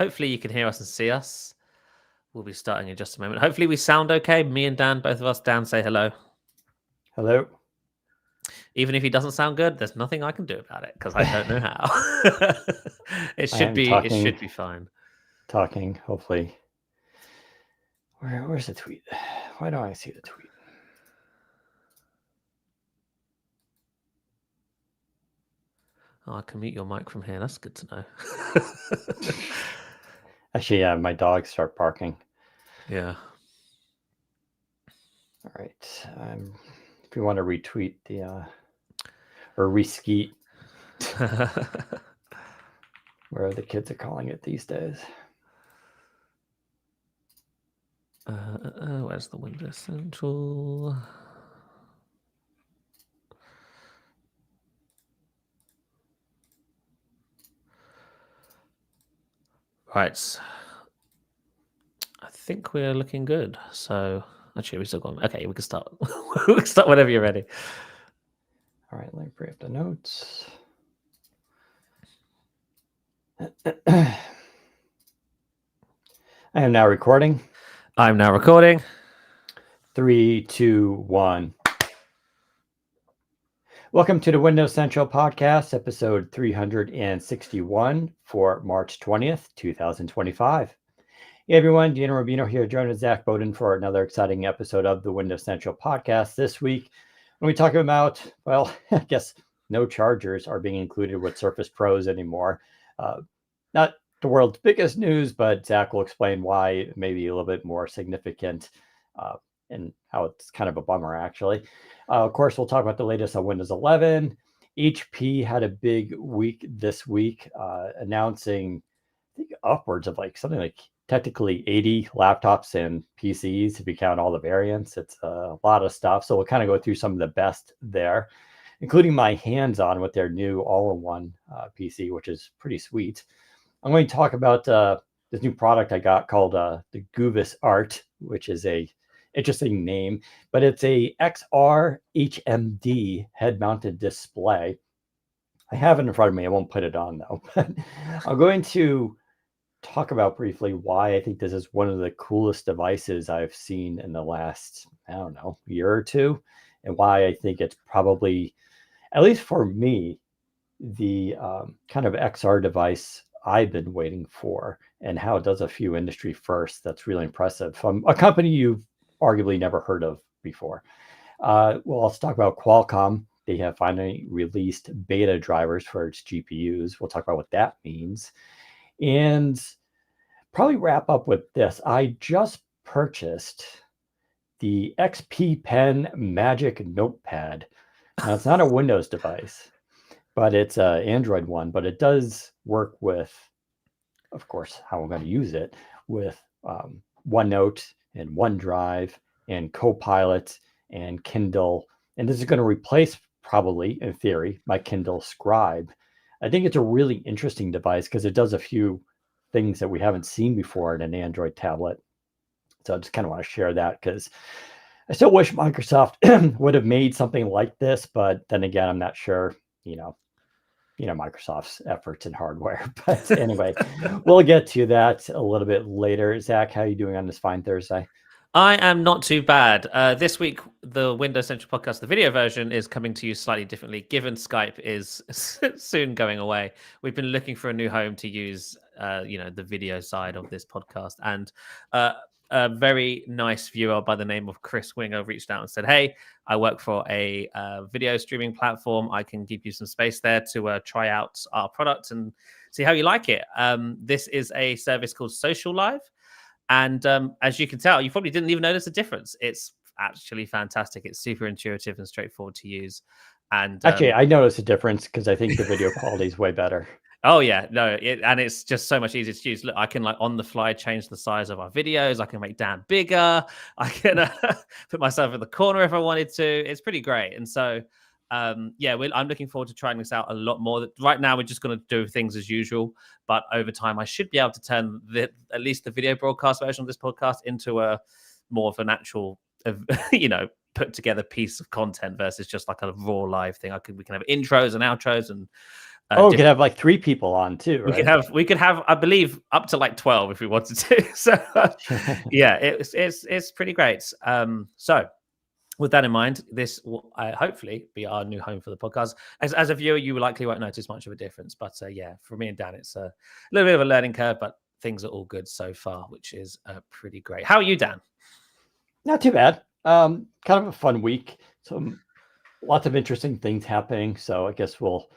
Hopefully you can hear us and see us. We'll be starting in just a moment. Hopefully we sound okay. Me and Dan, both of us. Dan, say hello. Hello. Even if he doesn't sound good, there's nothing I can do about it because I don't know how. It should be fine. Talking, hopefully. Where's the tweet? Why don't I see the tweet? Oh, I can mute your mic from here. That's good to know. Actually, yeah, my dogs start barking. Yeah. All right. If you want to retweet the or reskeet, where the kids are calling it these days. Where's the Windows Central? Right. I think we're looking good. So actually, we still got. Okay, we can start. We can start whenever you're ready. All right, let me bring up the notes. I am now recording. I'm now recording. 3, 2, 1. Welcome to the Windows Central Podcast, episode 361 for March 20th, 2025. Hey everyone, Dean Rubino here, joined with Zac Bowden for another exciting episode of the Windows Central Podcast. This week, when we talk about, well, I guess no chargers are being included with Surface Pros anymore. Not the world's biggest news, but Zac will explain why it may be a little bit more significant and how it's kind of a bummer, actually. Of course, we'll talk about the latest on Windows 11. HP had a big week this week, announcing, I think, upwards of something like technically 80 laptops and PCs if you count all the variants. It's a lot of stuff. So we'll kind of go through some of the best there, including my hands-on with their new all-in-one PC, which is pretty sweet. I'm going to talk about this new product I got called the Goovis Art, which is a interesting name, but it's a XR HMD head-mounted display. I have it in front of me. I won't put it on though. But I'm going to talk about briefly why I think this is one of the coolest devices I've seen in the last, I don't know, year or two, and why I think it's probably, at least for me, the kind of XR device I've been waiting for, and how it does a few industry firsts. That's really impressive from a company you've arguably never heard of before. Well, let's talk about Qualcomm. They have finally released beta drivers for its GPUs. We'll talk about what that means. And probably wrap up with this. I just purchased the XP Pen Magic Notepad. Now, it's not a Windows device, but it's an Android one, but it does work with, of course, how I'm going to use it, with OneNote and OneDrive and Copilot and Kindle. And this is going to replace, probably, in theory, my Kindle Scribe. I think it's a really interesting device because it does a few things that we haven't seen before in an Android tablet. So I just kind of want to share that because I still wish Microsoft would have made something like this, but then again, I'm not sure, Microsoft's efforts in hardware. But anyway, we'll get to that a little bit later. Zac, how are you doing on this fine Thursday? I am not too bad. This week, the Windows Central Podcast, the video version, is coming to you slightly differently, given Skype is soon going away. We've been looking for a new home to use, the video side of this podcast. And a very nice viewer by the name of Chris Winger reached out and said, hey, I work for a video streaming platform. I can give you some space there to try out our product and see how you like it. This is a service called Social Live. And as you can tell, you probably didn't even notice a difference. It's actually fantastic. It's super intuitive and straightforward to use. And actually, I noticed a difference because I think the video quality is way better. Oh yeah, no, and it's just so much easier to use. Look, I can on the fly change the size of our videos. I can make Dan bigger. I can put myself in the corner if I wanted to. It's pretty great. And so, I'm looking forward to trying this out a lot more. Right now, we're just going to do things as usual, but over time, I should be able to turn at least the video broadcast version of this podcast into a more of an actual, put together piece of content versus just like a raw live thing. We can have intros and outros and We could have like 3 people on too, We right? we could have, I believe, up to like 12 if we wanted to. So yeah, it's pretty great. So with that in mind, this will hopefully be our new home for the podcast. As a viewer, you likely won't notice much of a difference, but yeah, for me and Dan, it's a little bit of a learning curve, but things are all good so far, which is pretty great. How are you, Dan? Not too bad. Kind of a fun week. Lots of interesting things happening. So I guess we'll,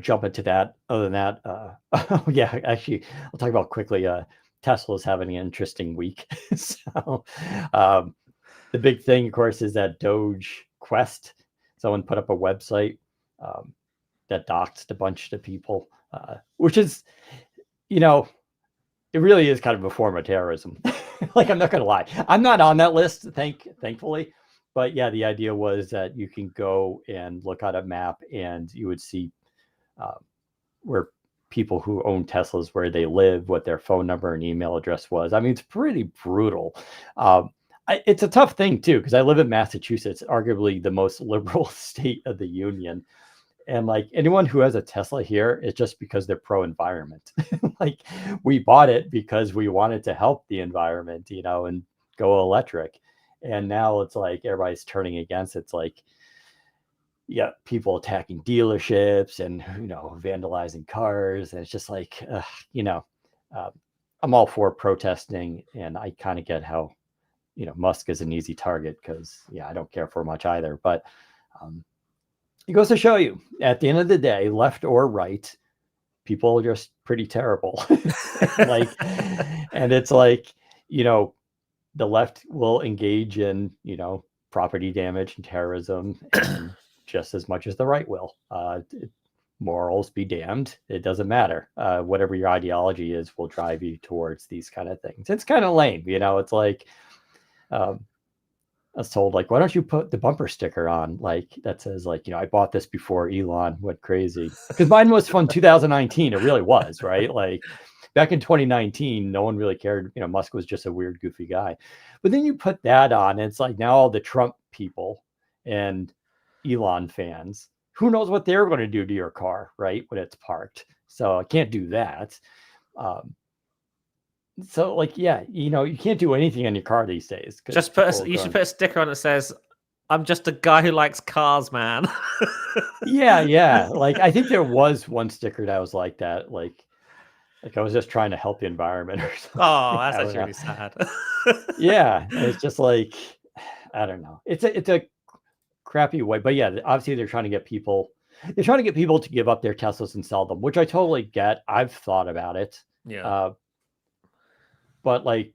jump into that. Other than that, yeah, actually, I'll talk about quickly. Tesla's having an interesting week. So the big thing, of course, is that Doge Quest. Someone put up a website that doxed a bunch of people, which is, it really is kind of a form of terrorism. Like, I'm not going to lie. I'm not on that list, thankfully. But yeah, the idea was that you can go and look at a map and you would see where people who own Teslas, where they live, what their phone number and email address was. I mean, it's pretty brutal. It's a tough thing too, because I live in Massachusetts, arguably the most liberal state of the union. And like anyone who has a Tesla here, it's just because they're pro-environment. Like, we bought it because we wanted to help the environment, and go electric. And now it's like everybody's turning against it. It's like, yeah, people attacking dealerships and, vandalizing cars. And it's just like, I'm all for protesting, and I kind of get how, Musk is an easy target because, yeah, I don't care for much either. But it goes to show you, at the end of the day, left or right, people are just pretty terrible. Like, and it's like, the left will engage in, property damage and terrorism, and just as much as the right will. Morals be damned. It doesn't matter. Whatever your ideology is will drive you towards these kind of things. It's kind of lame. It's like, I was told, like, why don't you put the bumper sticker on, like, that says, like, I bought this before Elon went crazy, because mine was from 2019. It really was, right? Like, back in 2019, no one really cared. Musk was just a weird, goofy guy. But then you put that on, and it's like, now all the Trump people and Elon fans, who knows what they're going to do to your car, right, when it's parked. So I can't do that. So, like, yeah, you can't do anything on your car these days. You should put a sticker on that says, "I'm just a guy who likes cars, man." Yeah. Like, I think there was one sticker that was like that. Like I was just trying to help the environment or something. Oh, that's actually really sad. Yeah, it's just like, I don't know. It's a crappy way, but yeah, obviously they're trying to get people. They're trying to get people to give up their Teslas and sell them, which I totally get. I've thought about it. Yeah. But like,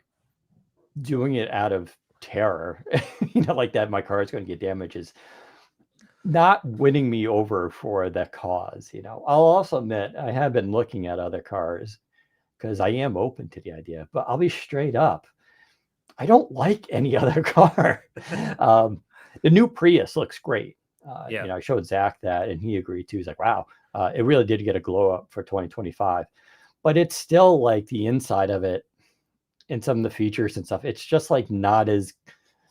doing it out of terror, like that, my car is going to get damaged, is not winning me over for the cause. I'll also admit I have been looking at other cars because I am open to the idea, but I'll be straight up, I don't like any other car. The new Prius looks great. I showed Zach that, and he agreed too. He's like, wow, it really did get a glow up for 2025. But it's still like the inside of it and some of the features and stuff, it's just like not as,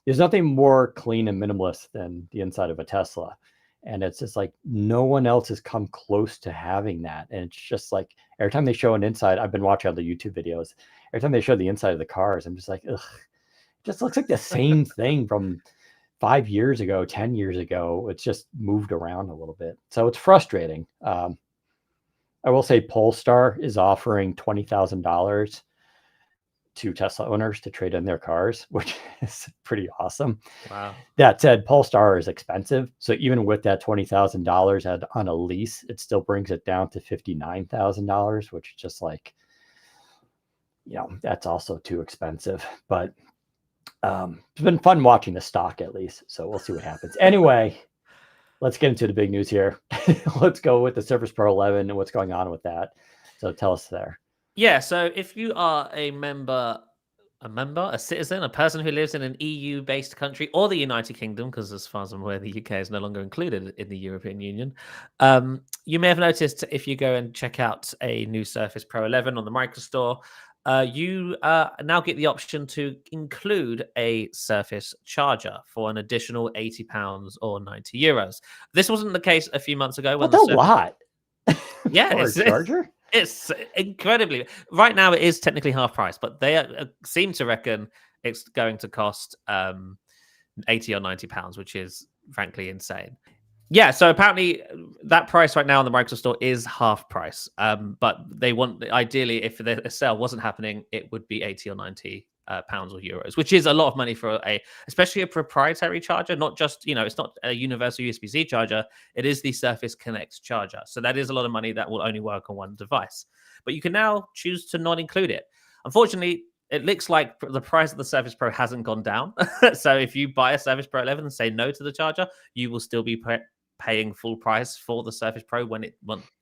there's nothing more clean and minimalist than the inside of a Tesla. And it's just like, no one else has come close to having that. And it's just like, every time they show an inside, I've been watching all the YouTube videos, every time they show the inside of the cars, I'm just like, ugh, it just looks like the same thing from 5 years ago, 10 years ago. It's just moved around a little bit. So it's frustrating. I will say Polestar is offering $20,000 to Tesla owners to trade in their cars, which is pretty awesome. Wow. That said, Polestar is expensive. So even with that $20,000 on a lease, it still brings it down to $59,000, which is just like, that's also too expensive. But it's been fun watching the stock, at least. So we'll see what happens. Anyway, let's get into the big news here. Let's go with the Surface Pro 11 and what's going on with that. So tell us there. Yeah, so if you are a citizen, a person who lives in an EU-based country or the United Kingdom, because as far as I'm aware, the UK is no longer included in the European Union, you may have noticed if you go and check out a new Surface Pro 11 on the Microstore, you now get the option to include a Surface charger for an additional £80 or €90. This wasn't the case a few months ago. That's a lot. Yeah, for a charger? it's incredibly. Right now, it is technically half price, but they seem to reckon it's going to cost 80 or 90 pounds, which is frankly insane. Yeah, so apparently that price right now on the Microsoft Store is half price. But they want, ideally, if the sale wasn't happening, it would be 80 or 90 pounds or euros, which is a lot of money for especially a proprietary charger. Not just, it's not a universal USB-C charger. It is the Surface Connect charger. So that is a lot of money that will only work on one device. But you can now choose to not include it. Unfortunately, it looks like the price of the Surface Pro hasn't gone down. So if you buy a Surface Pro 11 and say no to the charger, you will still be paying full price for the Surface Pro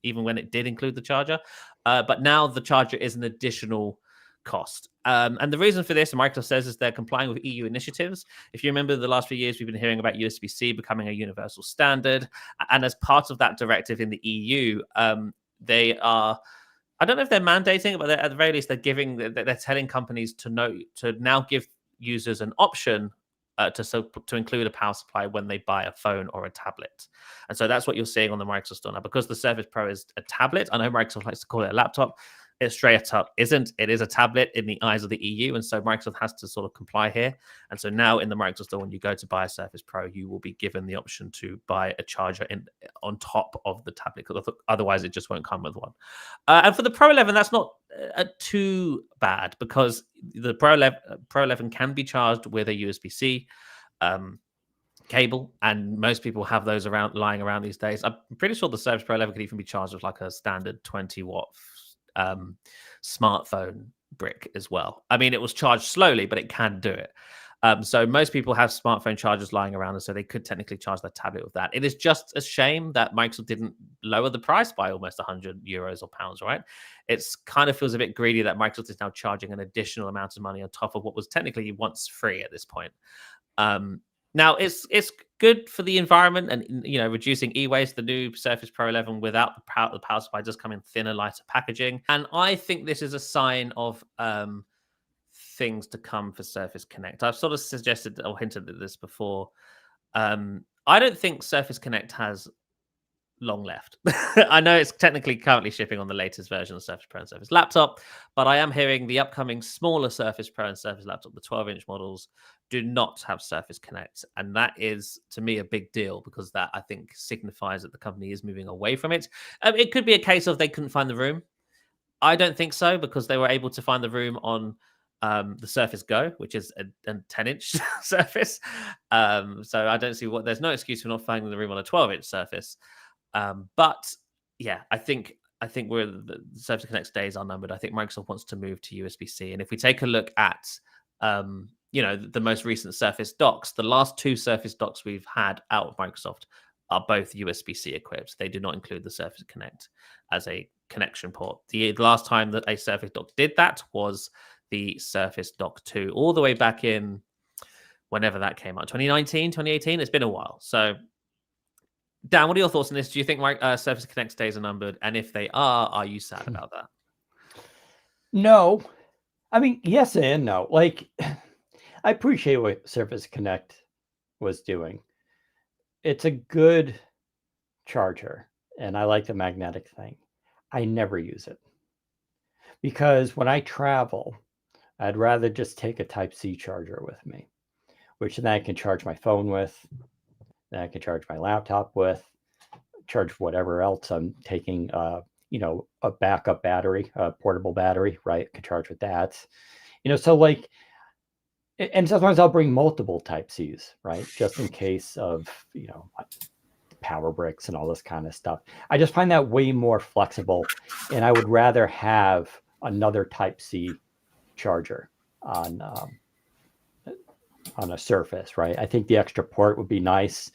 even when it did include the charger. But now the charger is an additional cost. And the reason for this, Microsoft says, is they're complying with EU initiatives. If you remember the last few years, we've been hearing about USB-C becoming a universal standard. And as part of that directive in the EU, they are, I don't know if they're mandating it, but at the very least, they're telling companies to now give users an option to include a power supply when they buy a phone or a tablet. And so that's what you're seeing on the Microsoft Store now. Because the Surface Pro is a tablet, I know Microsoft likes to call it a laptop. It straight up isn't. It is a tablet in the eyes of the EU. And so Microsoft has to sort of comply here. And so now in the Microsoft Store, when you go to buy a Surface Pro, you will be given the option to buy a charger on top of the tablet, because otherwise it just won't come with one. And for the Pro 11, that's not too bad, because the Pro 11 can be charged with a USB-C cable, and most people have those lying around these days. I'm pretty sure the Surface Pro 11 could even be charged with like a standard 20-watt smartphone brick as well. I mean, it was charged slowly, but it can do it. So most people have smartphone chargers lying around, and so they could technically charge their tablet with that. It is just a shame that Microsoft didn't lower the price by almost 100 euros or pounds, right? It's kind of feels a bit greedy that Microsoft is now charging an additional amount of money on top of what was technically once free at this point. Now, it's good for the environment and, reducing e-waste. The new Surface Pro 11 without the power supply does come in thinner, lighter packaging. And I think this is a sign of things to come for Surface Connect. I've sort of suggested or hinted at this before. I don't think Surface Connect has long left. I know it's technically currently shipping on the latest version of Surface Pro and Surface Laptop, but I am hearing the upcoming smaller Surface Pro and Surface Laptop, the 12-inch models, do not have Surface Connect. And that is, to me, a big deal, because that, I think, signifies that the company is moving away from it. It could be a case of they couldn't find the room. I don't think so, because they were able to find the room on the Surface Go, which is a 10-inch Surface. So I don't see there's no excuse for not finding the room on a 12-inch Surface. But yeah, I think the Surface Connect days are numbered. I think Microsoft wants to move to USB-C. And if we take a look at the most recent Surface docks, the last two Surface docks we've had out of Microsoft are both USB-C equipped. They do not include the Surface Connect as a connection port. The last time that a Surface dock did that was the Surface Dock 2, all the way back in whenever that came out, 2019, 2018. It's been a while. So Dan, what are your thoughts on this? Do you think Surface Connect days are numbered? And if they are you sad about that? No. I mean, yes and no. Like, I appreciate what Surface Connect was doing. It's a good charger, and I like the magnetic thing. I never use it, because when I travel, I'd rather just take a Type-C charger with me, which then I can charge my phone with, then I can charge my laptop with, charge whatever else I'm taking, a backup battery, a portable battery, right? I can charge with that. So like, and sometimes I'll bring multiple Type-Cs, right? Just in case of, power bricks and all this kind of stuff. I just find that way more flexible, and I would rather have another Type-C charger on a Surface, right? I think the extra port would be nice.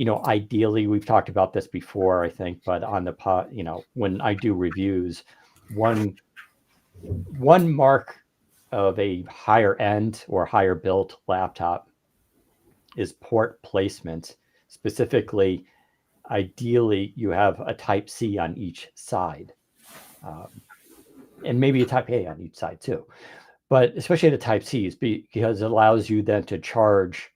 Ideally, we've talked about this before, I think, but on the when I do reviews, one mark of a higher end or higher built laptop is port placement. Specifically, ideally, you have a Type-C on each side, and maybe a Type-A on each side too. But especially the Type-Cs, because it allows you then to charge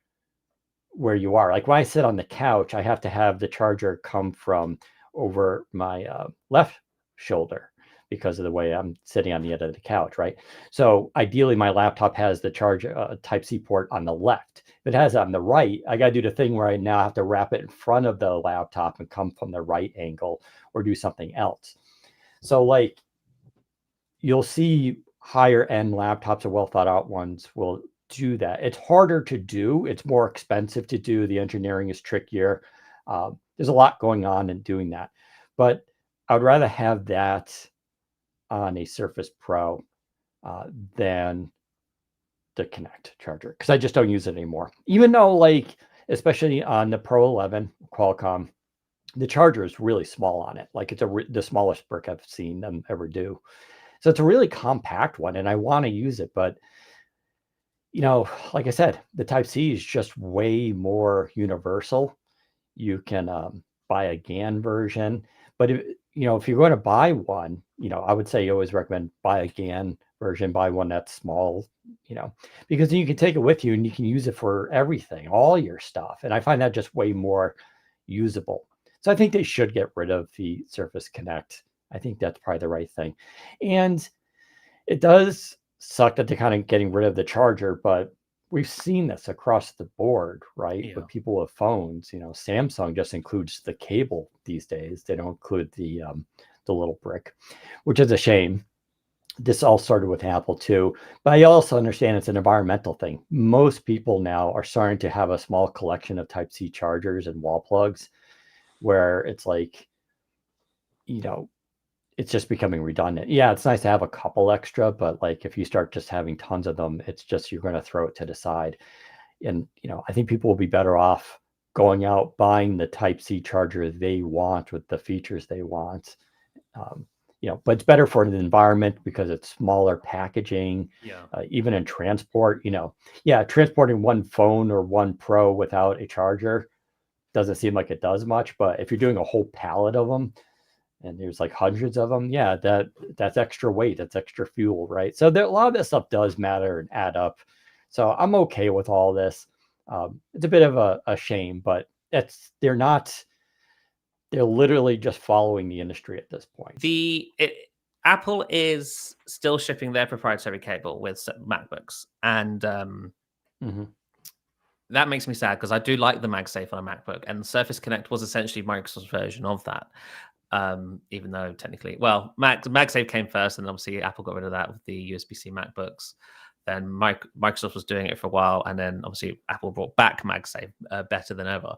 where you are. Like when I sit on the couch, I have to have the charger come from over my left shoulder because of the way I'm sitting on the end of the couch, right? So ideally, my laptop has the charge Type-C port on the left. If it has it on the right, I got to do the thing where I now have to wrap it in front of the laptop and come from the right angle or do something else. So like you'll see higher end laptops or well thought out ones will do that. It's harder to do. It's more expensive to do. The engineering is trickier. There's a lot going on in doing that. But I would rather have that on a Surface Pro than the Connect charger because I just don't use it anymore. Even though, like, especially on the Pro 11 Qualcomm, the charger is really small on it. Like, it's the smallest brick I've seen them ever do. So it's a really compact one, and I want to use it, but like I said, the Type-C is just way more universal. You can buy a GAN version, but if you're going to buy one, I would say you always recommend buy a GAN version, buy one that's small, because then you can take it with you and you can use it for everything, all your stuff. And I find that just way more usable. So I think they should get rid of the Surface Connect. I think that's probably the right thing. And it does suck that they're kind of getting rid of the charger, but we've seen this across the board, right? Yeah. With people with phones, Samsung just includes the cable these days. They don't include the little brick, which is a shame. This all started with Apple too, but I also understand it's an environmental thing. Most people now are starting to have a small collection of Type-C chargers and wall plugs where it's like, it's just becoming redundant. Yeah, it's nice to have a couple extra, but like if you start just having tons of them, it's just you're going to throw it to the side. And I think people will be better off going out buying the Type-C charger they want with the features they want. But it's better for the environment because it's smaller packaging. Yeah. Even in transport, transporting one phone or one Pro without a charger doesn't seem like it does much. But if you're doing a whole pallet of them, and there's like hundreds of them, that's extra weight, that's extra fuel, right? So a lot of this stuff does matter and add up. So I'm okay with all this. It's a bit of a shame, but they're literally just following the industry at this point. Apple is still shipping their proprietary cable with MacBooks, and that makes me sad because I do like the MagSafe on a MacBook, and Surface Connect was essentially Microsoft's version of that. Even though technically, MagSafe came first, and obviously Apple got rid of that with the USB-C MacBooks. Then Microsoft was doing it for a while, and then obviously Apple brought back MagSafe better than ever.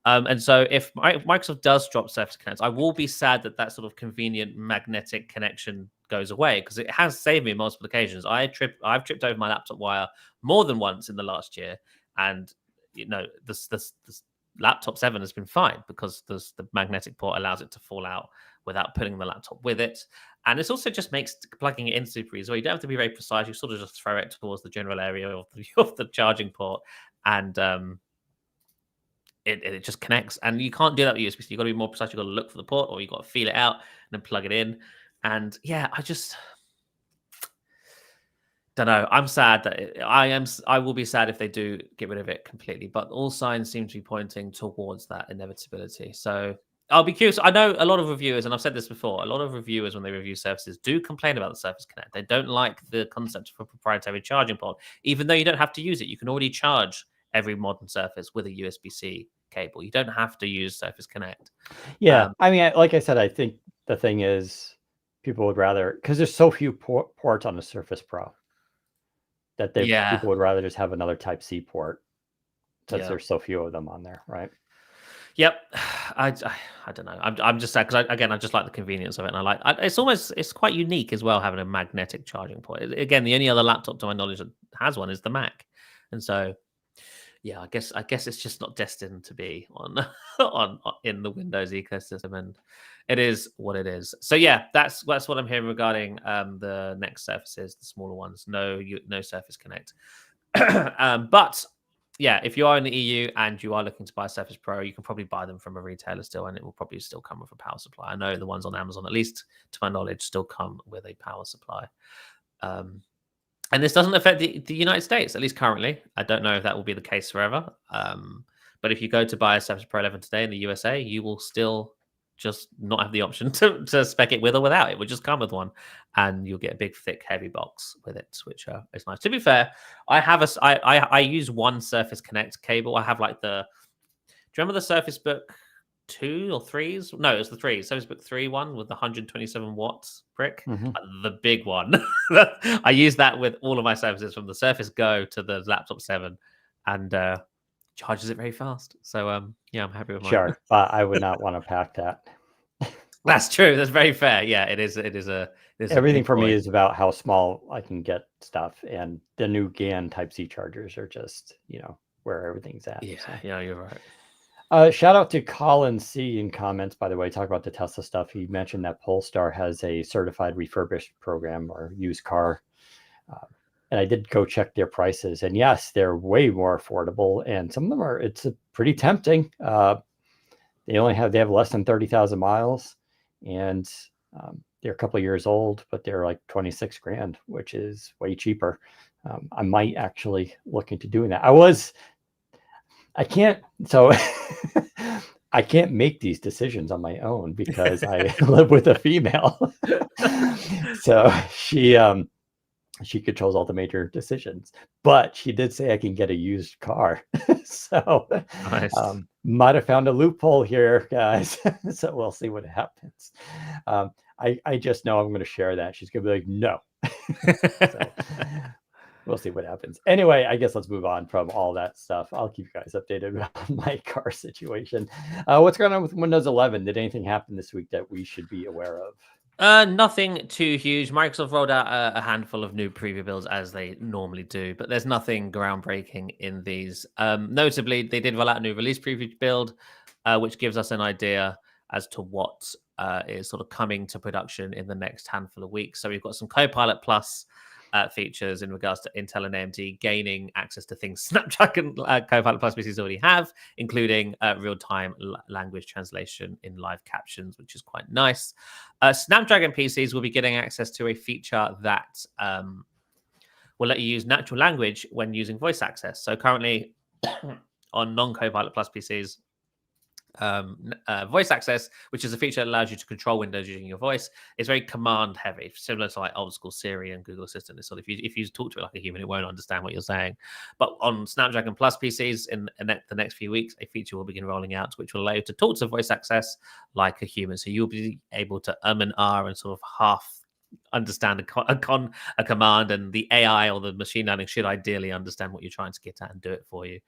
And so if Microsoft does drop Surface Connect, I will be sad that sort of convenient magnetic connection goes away because it has saved me on multiple occasions. I've tripped over my laptop wire more than once in the last year, and this laptop 7 has been fine because the magnetic port allows it to fall out without putting the laptop with it. And this also just makes plugging it in super easy. You don't have to be very precise. You sort of just throw it towards the general area of the charging port, and it just connects. And you can't do that with USB-C. You've got to be more precise. You've got to look for the port, or you've got to feel it out and then plug it in. And yeah, I just don't know. I'm sad that I will be sad if they do get rid of it completely, but all signs seem to be pointing towards that inevitability. So I'll be curious. I know a lot of reviewers, and I've said this before, a lot of reviewers when they review Surfaces do complain about the Surface Connect. They don't like the concept of a proprietary charging port, even though you don't have to use it. You can already charge every modern Surface with a USB-C cable. You don't have to use Surface Connect. Yeah, I mean, like I said, I think the thing is people would rather, because there's so few ports on the Surface Pro, that people would rather just have another Type-C port since there's so few of them on there, right? Yep, I don't know. I'm just sad because I just like the convenience of it, and it's quite unique as well having a magnetic charging port. Again, the only other laptop to my knowledge that has one is the Mac, and so yeah, I guess it's just not destined to be on in the Windows ecosystem, and it is what it is. So yeah, that's what I'm hearing regarding the next Surfaces, the smaller ones. No Surface Connect, but yeah, if you are in the EU and you are looking to buy a Surface Pro, you can probably buy them from a retailer still, and it will probably still come with a power supply. I know the ones on Amazon, at least to my knowledge, still come with a power supply. And this doesn't affect the United States, at least currently. I don't know if that will be the case forever. But if you go to buy a Surface Pro 11 today in the USA, you will still just not have the option to spec it with or without. It would just come with one, and you'll get a big, thick, heavy box with it, which is nice. To be fair, I use one Surface Connect cable. I have like do you remember the Surface Book 2 or 3s? No, it was the 3. Surface Book 3 one with the 127 watts brick, the big one. I use that with all of my Surfaces, from the Surface Go to the Laptop 7, and charges it very fast. So yeah, I'm happy with mine. Sure, but I would not want to pack that. That's true. That's very fair. Yeah, it is. Everything for me is about how small I can get stuff, and the new GAN Type-C chargers are just, where everything's at. Yeah, so. Yeah, you're right. Shout out to Colin C in comments, by the way, talk about the Tesla stuff. He mentioned that Polestar has a certified refurbished program or used car. And I did go check their prices, and yes, they're way more affordable. And some of them it's pretty tempting. They have less than 30,000 miles, and they're a couple of years old, but they're like 26 grand, which is way cheaper. I might actually look into doing that. I can't make these decisions on my own because I live with a female. So she controls all the major decisions, but she did say I can get a used car. So nice. Might have found a loophole here, guys. So we'll see what happens. I just know I'm going to share that. She's going to be like, no. So, we'll see what happens. Anyway, I guess let's move on from all that stuff. I'll keep you guys updated on my car situation. What's going on with Windows 11? Did anything happen this week that we should be aware of? Nothing too huge. Microsoft rolled out a handful of new preview builds, as they normally do, but there's nothing groundbreaking in these. Notably, they did roll out a new release preview build, which gives us an idea as to what is sort of coming to production in the next handful of weeks. So we've got some Copilot Plus features in regards to Intel and AMD gaining access to things Snapdragon Copilot Plus PCs already have, including real-time language translation in live captions, which is quite nice. Snapdragon PCs will be getting access to a feature that will let you use natural language when using voice access. So currently on non-Copilot Plus PCs, voice access, which is a feature that allows you to control Windows using your voice, is very command heavy, similar to like old school Siri and Google Assistant. It's sort of, if you talk to it like a human, it won't understand what you're saying. But on Snapdragon Plus PCs in the next few weeks, a feature will begin rolling out which will allow you to talk to voice access like a human. So you'll be able to and R and sort of half understand a command, and the AI or the machine learning should ideally understand what you're trying to get at and do it for you,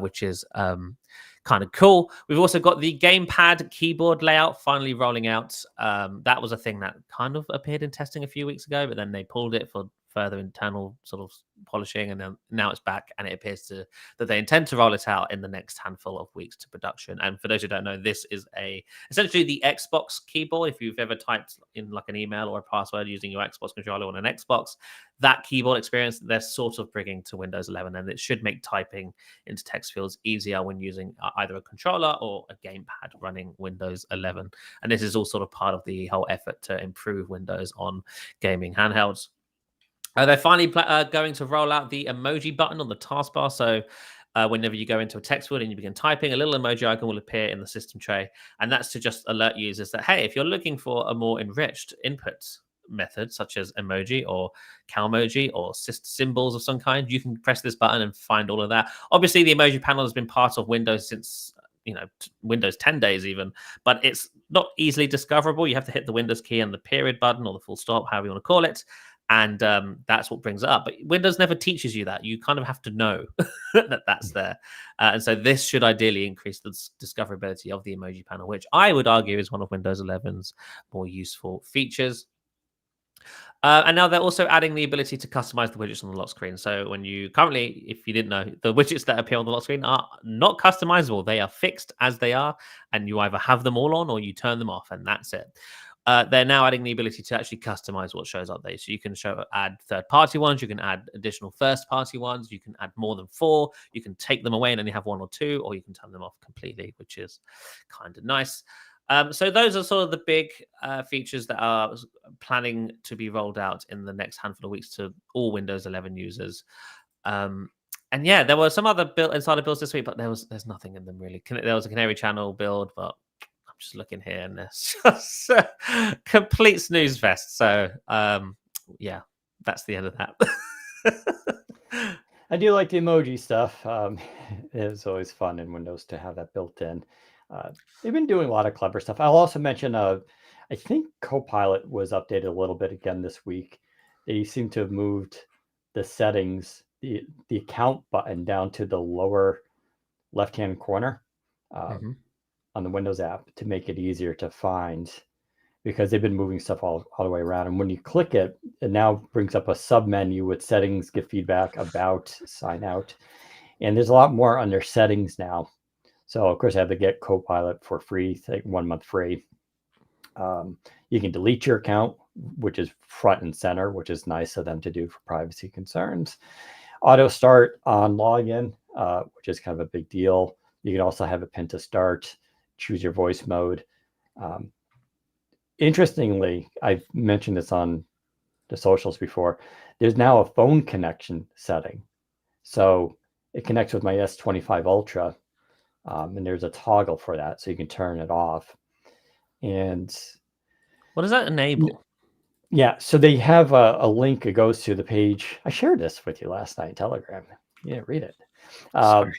which is kind of cool. We've also got the gamepad keyboard layout finally rolling out. That was a thing that kind of appeared in testing a few weeks ago, but then they pulled it for further internal sort of polishing, and then now it's back, and it appears that they intend to roll it out in the next handful of weeks to production. And for those who don't know, this is essentially the Xbox keyboard. If you've ever typed in like an email or a password using your Xbox controller on an Xbox, that keyboard experience they're sort of bringing to Windows 11, and it should make typing into text fields easier when using either a controller or a gamepad running Windows 11. And this is all sort of part of the whole effort to improve Windows on gaming handhelds. They're finally going to roll out the emoji button on the taskbar. So whenever you go into a text field and you begin typing, a little emoji icon will appear in the system tray. And that's to just alert users that, hey, if you're looking for a more enriched input method, such as emoji or Calmoji or symbols of some kind, you can press this button and find all of that. Obviously, the emoji panel has been part of Windows since Windows 10 days even, but it's not easily discoverable. You have to hit the Windows key and the period button or the full stop, however you want to call it. And that's what brings it up. But Windows never teaches you that. You kind of have to know that that's there. And so this should ideally increase the discoverability of the emoji panel, which I would argue is one of Windows 11's more useful features. And now they're also adding the ability to customize the widgets on the lock screen. So when you currently, if you didn't know, the widgets that appear on the lock screen are not customizable. They are fixed as they are, and you either have them all on or you turn them off, and that's it. They're now adding the ability to actually customize what shows up there. So you can add third-party ones, you can add additional first-party ones, you can add more than 4, you can take them away and only have 1 or 2, or you can turn them off completely, which is kind of nice. So those are sort of the big features that are planning to be rolled out in the next handful of weeks to all Windows 11 users. And yeah, there were some other insider builds this week, but there's nothing in them really. There was a Canary Channel build, but just looking here, and it's just complete snooze fest. So yeah, that's the end of that. I do like the emoji stuff. It's always fun in Windows to have that built in. They've been doing a lot of clever stuff. I'll also mention, I think Copilot was updated a little bit again this week. They seem to have moved the settings, the account button down to the lower left-hand corner Mhm. on the Windows app to make it easier to find, because they've been moving stuff all the way around. And when you click it, it now brings up a sub menu with settings, give feedback, about, sign out. And there's a lot more under settings now. So of course I have to get Copilot for free, like 1 month free. You can delete your account, which is front and center, which is nice of them to do for privacy concerns. Auto start on login, which is kind of a big deal. You can also have it pinned to start, choose your voice mode. Interestingly, I've mentioned this on the socials before, there's now a phone connection setting. So it connects with my S25 Ultra, and there's a toggle for that, so you can turn it off. And what does that enable? yeah, so they have a link. It goes to the page. I shared this with you last night in Telegram. You didn't read it. Sorry.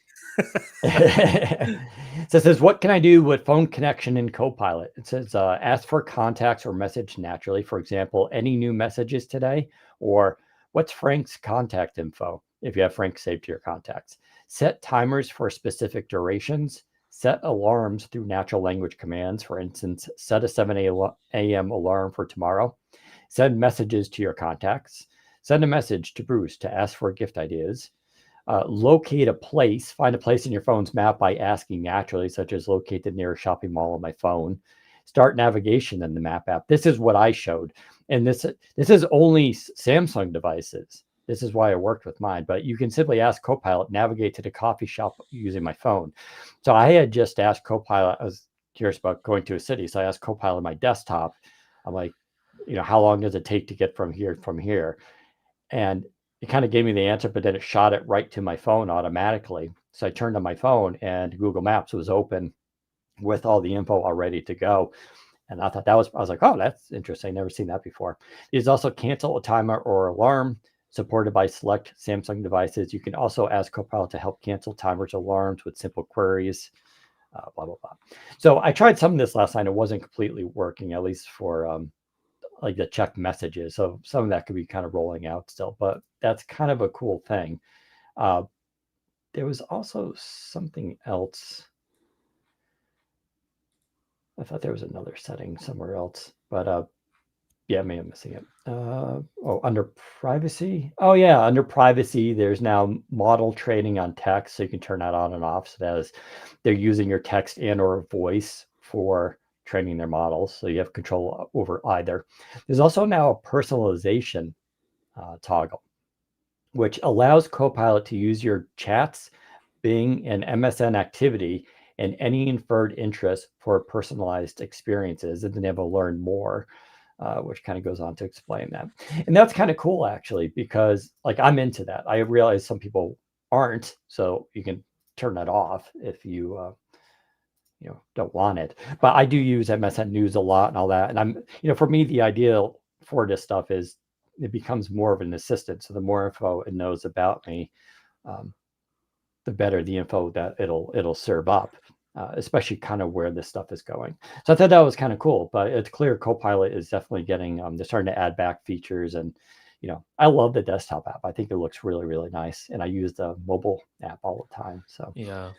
So it says, what can I do with phone connection in Copilot? It says, ask for contacts or message naturally. For example, any new messages today, or what's Frank's contact info, if you have Frank saved to your contacts. Set timers for specific durations. Set alarms through natural language commands. For instance, set a 7 a.m. alarm for tomorrow. Send messages to your contacts. Send a message to Bruce to ask for gift ideas. Locate a place, find a place in your phone's map by asking naturally, such as locate the nearest shopping mall on my phone. Start navigation in the map app. This is what I showed. And this is only Samsung devices. This is why I worked with mine, but you can simply ask Copilot, navigate to the coffee shop using my phone. So I had just asked Copilot, I was curious about going to a city. So I asked Copilot on my desktop, I'm like, how long does it take to get from here? And it kind of gave me the answer, but then it shot it right to my phone automatically. So I turned on my phone and Google Maps was open with all the info all ready to go. And I was like, oh, that's interesting. Never seen that before. There's also cancel a timer or alarm supported by select Samsung devices. You can also ask Copilot to help cancel timers, alarms with simple queries, blah, blah, blah. So I tried some of this last night. It wasn't completely working, at least for like the check messages. So some of that could be kind of rolling out still, but that's kind of a cool thing. There was also something else. I thought there was another setting somewhere else, but yeah, maybe I'm missing it. Under privacy. Oh yeah, under privacy, there's now model training on text, so you can turn that on and off. So that is, they're using your text and or voice for training their models, so you have control over either. There's also now a personalization toggle, which allows Copilot to use your chats, Bing, and MSN activity and any inferred interest for personalized experiences, and then they will learn more, which kind of goes on to explain that. And that's kind of cool, actually, because like I'm into that. I realize some people aren't, so you can turn that off if you don't want it. But I do use MSN News a lot and all that. And I'm, for me, the ideal for this stuff is it becomes more of an assistant. So the more info it knows about me, the better the info that it'll serve up, especially kind of where this stuff is going. So I thought that was kind of cool. But it's clear Copilot is definitely getting, they're starting to add back features. And I love the desktop app. I think it looks really, really nice. And I use the mobile app all the time. So yeah.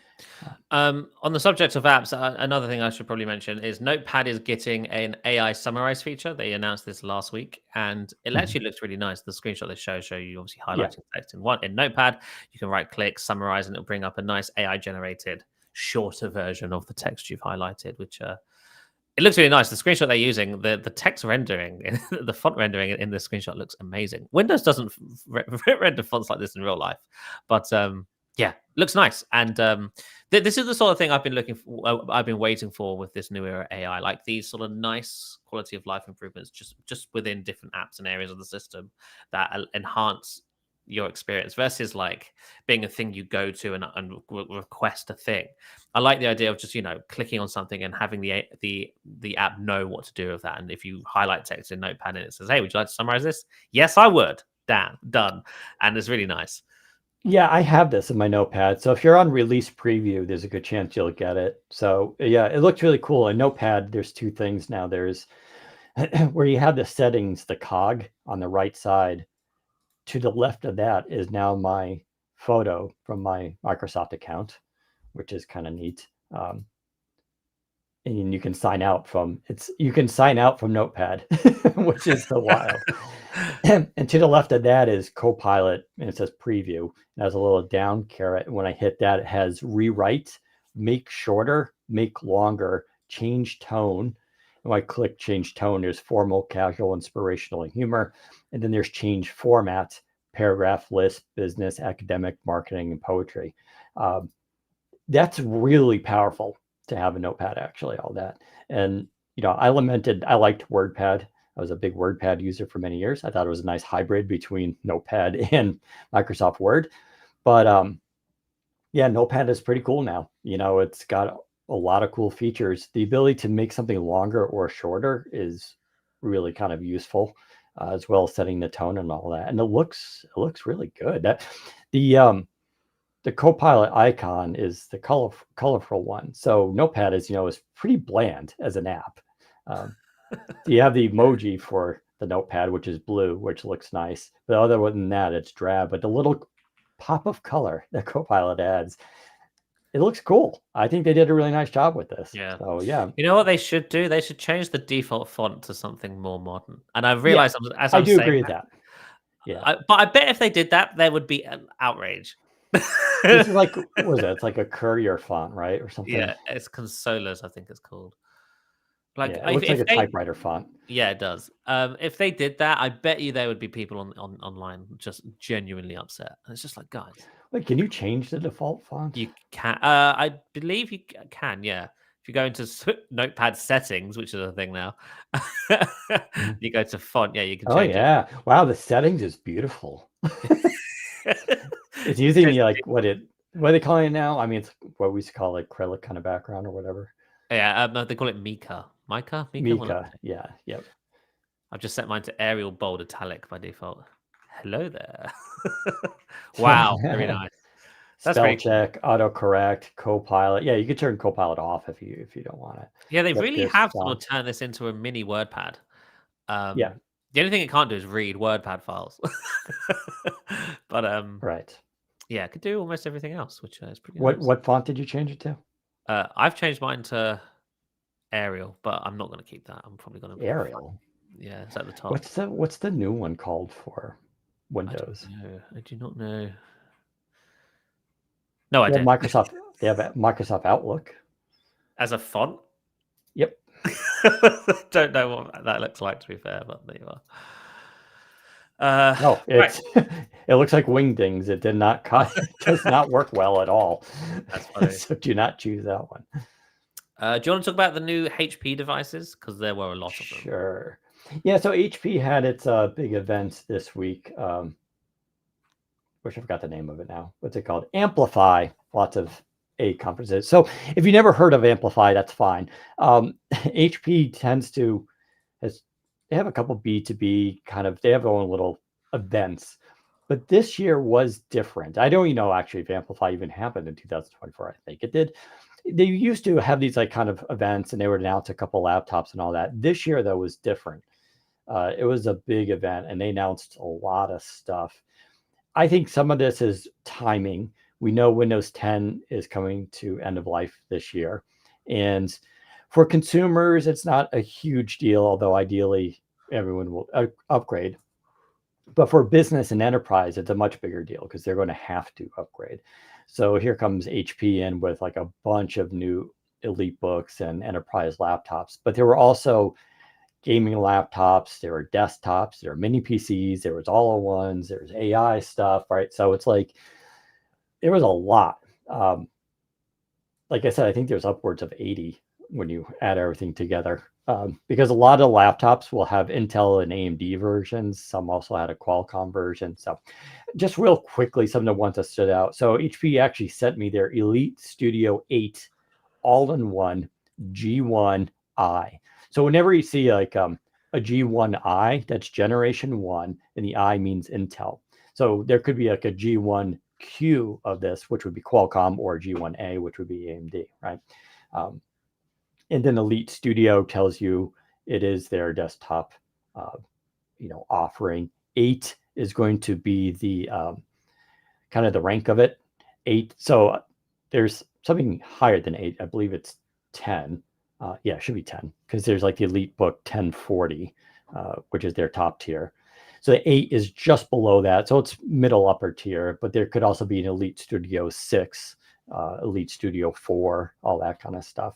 On the subject of apps, another thing I should probably mention is Notepad is getting an AI summarize feature. They announced this last week, and it actually looks really nice. The screenshot they show you obviously highlighting text in Notepad. You can right click, summarize, and it'll bring up a nice AI generated shorter version of the text you've highlighted, which it looks really nice. The screenshot they're using, the text rendering, the font rendering in this screenshot looks amazing. Windows doesn't render fonts like this in real life, but yeah, looks nice. And this is the sort of thing I've been waiting for with this new era AI, like these sort of nice quality of life improvements, just within different apps and areas of the system that enhance your experience versus like being a thing you go to and request a thing. I like the idea of just clicking on something and having the app know what to do with that. And if you highlight text in Notepad and it says, "Hey, would you like to summarize this?" Yes, I would. Damn, done. And it's really nice. Yeah, I have this in my Notepad. So if you're on release preview, there's a good chance you'll get it. So yeah, it looks really cool. In Notepad, there's two things now. There's where you have the settings, the cog on the right side. To the left of that is now my photo from my Microsoft account, which is kind of neat. And you can sign out from Notepad, which is so wild. And to the left of that is Copilot, and it says preview. It has a little down caret. And when I hit that, it has rewrite, make shorter, make longer, change tone. And when I click change tone, there's formal, casual, inspirational, and humor. And then there's change format, paragraph, list, business, academic, marketing, and poetry. That's really powerful to have a Notepad, actually, all that. And, I liked WordPad. I was a big WordPad user for many years. I thought it was a nice hybrid between Notepad and Microsoft Word. But yeah, Notepad is pretty cool now. It's got a lot of cool features. The ability to make something longer or shorter is really kind of useful, as well as setting the tone and all that. And it looks really good. The Copilot icon is the colorful one. So Notepad is pretty bland as an app. You have the emoji for the Notepad, which is blue, which looks nice. But other than that, it's drab. But the little pop of color that Copilot adds, it looks cool. I think they did a really nice job with this. Yeah. So yeah. You know what they should do? They should change the default font to something more modern. And I've Yeah, realized as I'm I do saying agree with that. Yeah. but I bet if they did that, there would be an outrage. This is like, what was it? It's like a Courier font, right? Or something. Yeah, it's Consolas, I think it's called. Like Yeah, it looks like a typewriter font. Yeah, it does. If they did that, I bet you there would be people online just genuinely upset. And it's just like, guys, Wait, can you change the default font? you can. I believe you can. Yeah, if you go into Notepad settings, which is a thing now, you go to font. Yeah, you can Oh change yeah. Wow, the settings is beautiful. it. It's using the what are they calling it now? I mean, it's what we used to call acrylic kind of background or whatever. Yeah, they call it Mika. Mika? Mika. Yeah. Yep. I've just set mine to Arial bold italic by default. Hello there. Wow, very nice. That's Spell pretty check, autocorrect, Copilot. Yeah, you could turn Copilot off if you don't want it. Yeah, they But really this have sort of turned this into a mini WordPad. Yeah. The only thing it can't do is read WordPad files. But Right. yeah, it could do almost everything else, which is pretty What nice. what font did you change it to? I've changed mine to Arial, but I'm not going to keep that. I'm probably going to Arial. Yeah, it's at the top. What's the new one called for Windows? I do not know. No, I They have don't. They have Microsoft Outlook. As a font? Yep. Don't know what that looks like, to be fair, but there you are. No, Right. it looks like Wingdings. It did not cut. It does not work well at all. That's funny. So do not choose that one. Do you want to talk about the new HP devices? Because there were a lot of them. Sure. Yeah, so HP had its big event this week. Wish I forgot the name of it now. What's it called? Amplify. Lots of A conferences. So if you never heard of Amplify, that's fine. HP tends to they have a couple B2B they have their own little events. But this year was different. I don't know actually if Amplify even happened in 2024. I think it did. They used to have these kind of events, and they would announce a couple laptops and all that. This year, though, was different. It was a big event, and they announced a lot of stuff. I think some of this is timing. We know Windows 10 is coming to end of life this year. And for consumers, it's not a huge deal, although ideally everyone will upgrade. But for business and enterprise, it's a much bigger deal because they're going to have to upgrade. So here comes HP in with a bunch of new EliteBooks and enterprise laptops. But there were also gaming laptops, there were desktops, there were mini PCs, there was all-in-ones, there was AI stuff, right? So it's there was a lot. Like I said, I think there's upwards of 80 when you add everything together. because a lot of laptops will have Intel and AMD versions. Some also had a Qualcomm version. So just real quickly, some of the ones that stood out. So HP actually sent me their Elite Studio 8 all-in-one G1i. So whenever you see like a G1i, that's generation 1, and the I means Intel. So there could be like a G1Q of this, which would be Qualcomm, or G1A, which would be AMD, right? And then Elite Studio tells you it is their desktop, offering. 8 is going to be the kind of the rank of it. 8. So there's something higher than 8. I believe it's 10. Yeah, it should be 10, because there's like the EliteBook 1040, which is their top tier. So the 8 is just below that. So it's middle upper tier, but there could also be an Elite Studio 6, Elite Studio 4, all that kind of stuff.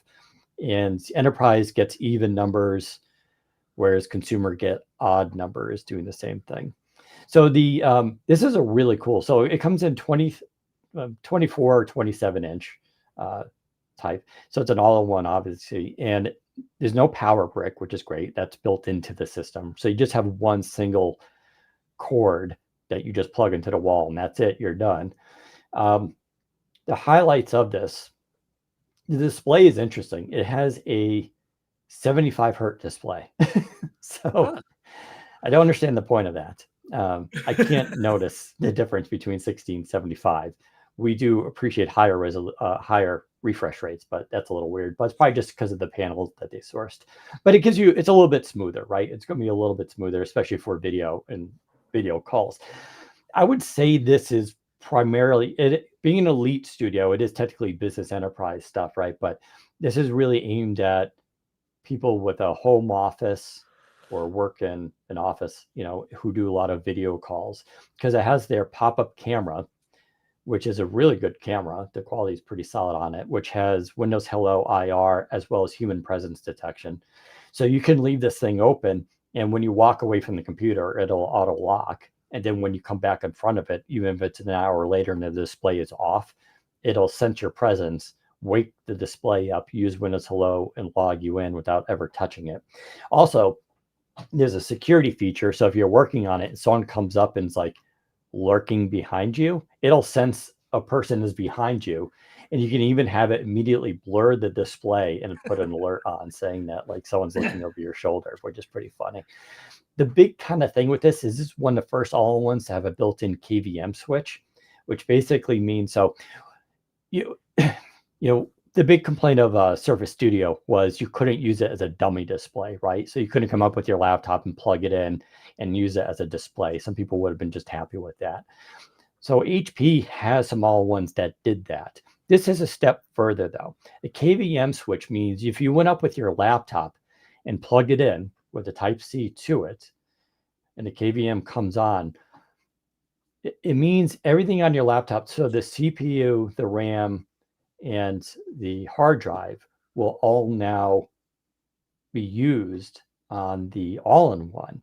And enterprise gets even numbers, whereas consumer get odd numbers doing the same thing. So the this is a really cool. So it comes in 24 or 27 inch type. So it's an all-in-one, obviously, and there's no power brick, which is great. That's built into the system. So you just have one single cord that you just plug into the wall, and that's it. You're done. The highlights of this. The display is interesting. It has a 75 hertz display. So I don't understand the point of that. I can't notice the difference between 60 and 75. We do appreciate higher refresh rates, but that's a little weird. But it's probably just because of the panels that they sourced. But it's a little bit smoother, right? It's going to be a little bit smoother, especially for video and video calls. I would say this is primarily, being an Elite Studio, it is technically business enterprise stuff, right? But this is really aimed at people with a home office or work in an office, who do a lot of video calls, because it has their pop-up camera, which is a really good camera. The quality is pretty solid on it, which has Windows Hello IR as well as human presence detection. So you can leave this thing open, and when you walk away from the computer, it'll auto lock. And then when you come back in front of it, even if it's an hour later and the display is off, it'll sense your presence, wake the display up, use Windows Hello, and log you in without ever touching it. Also, there's a security feature. So if you're working on it and someone comes up and is like lurking behind you, it'll sense a person is behind you. And you can even have it immediately blur the display and put an alert on saying that like someone's looking over your shoulder, which is pretty funny. The big kind of thing with this is one of the first all-in-ones to have a built-in KVM switch, which basically means, so the big complaint of Surface Studio was you couldn't use it as a dummy display, right? So you couldn't come up with your laptop and plug it in and use it as a display. Some people would have been just happy with that. So HP has some all-in-ones that did that. This is a step further, though. The KVM switch means if you went up with your laptop and plugged it in with a Type-C to it, and the KVM comes on, it means everything on your laptop, so the CPU, the RAM, and the hard drive will all now be used on the all-in-one.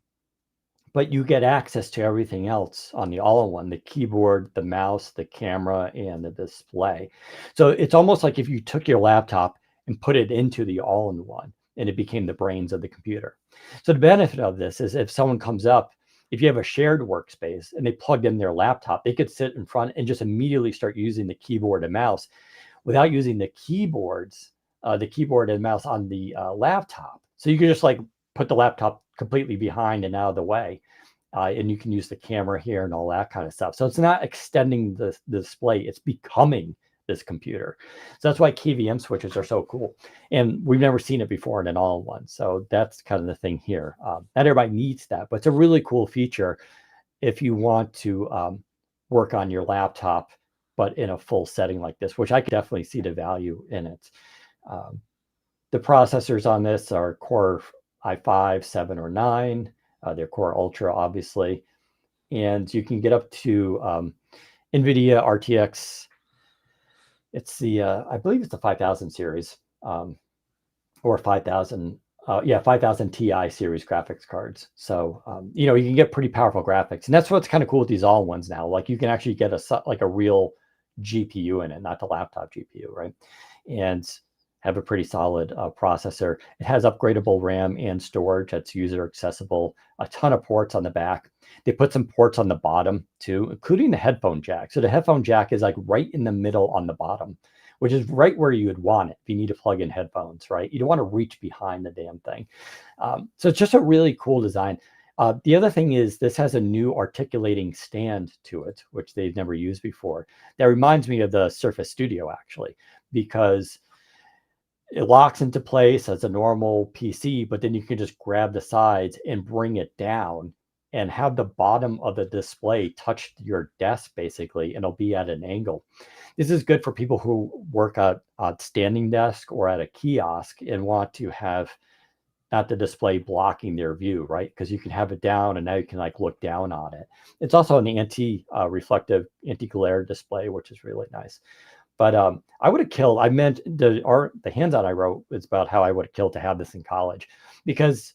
But you get access to everything else on the all-in-one, the keyboard, the mouse, the camera, and the display. So it's almost like if you took your laptop and put it into the all-in-one, and it became the brains of the computer. So the benefit of this is if someone comes up, if you have a shared workspace and they plugged in their laptop, they could sit in front and just immediately start using the keyboard and mouse without using the keyboard and mouse on the laptop. So you can just like put the laptop completely behind and out of the way. And you can use the camera here and all that kind of stuff. So it's not extending the display, it's becoming this computer. So that's why KVM switches are so cool. And we've never seen it before in an all-in-one. So that's kind of the thing here. Not everybody needs that, but it's a really cool feature if you want to work on your laptop, but in a full setting like this, which I could definitely see the value in it. The processors on this are Core i5, 7, or 9. They're Core Ultra, obviously. And you can get up to NVIDIA RTX. It's the, I believe it's the 5000 series, or 5000, 5000 Ti series graphics cards. So, you can get pretty powerful graphics. And that's what's kind of cool with these all-in-ones now. Like you can actually get a real GPU in it, not the laptop GPU, right? And have a pretty solid processor. It has upgradable RAM and storage that's user accessible, a ton of ports on the back. They put some ports on the bottom too, including the headphone jack. So the headphone jack is like right in the middle on the bottom, which is right where you would want it if you need to plug in headphones, right? You don't want to reach behind the damn thing. So it's just a really cool design. The other thing is this has a new articulating stand to it, which they've never used before. That reminds me of the Surface Studio, actually, because it locks into place as a normal PC, but then you can just grab the sides and bring it down and have the bottom of the display touch your desk, basically, and it'll be at an angle. This is good for people who work at a standing desk or at a kiosk and want to have not the display blocking their view, right? Because you can have it down and now you can like look down on it. It's also an anti-reflective, anti-glare display, which is really nice. But I would have killed, I meant the hands-on I wrote is about how I would have killed to have this in college, because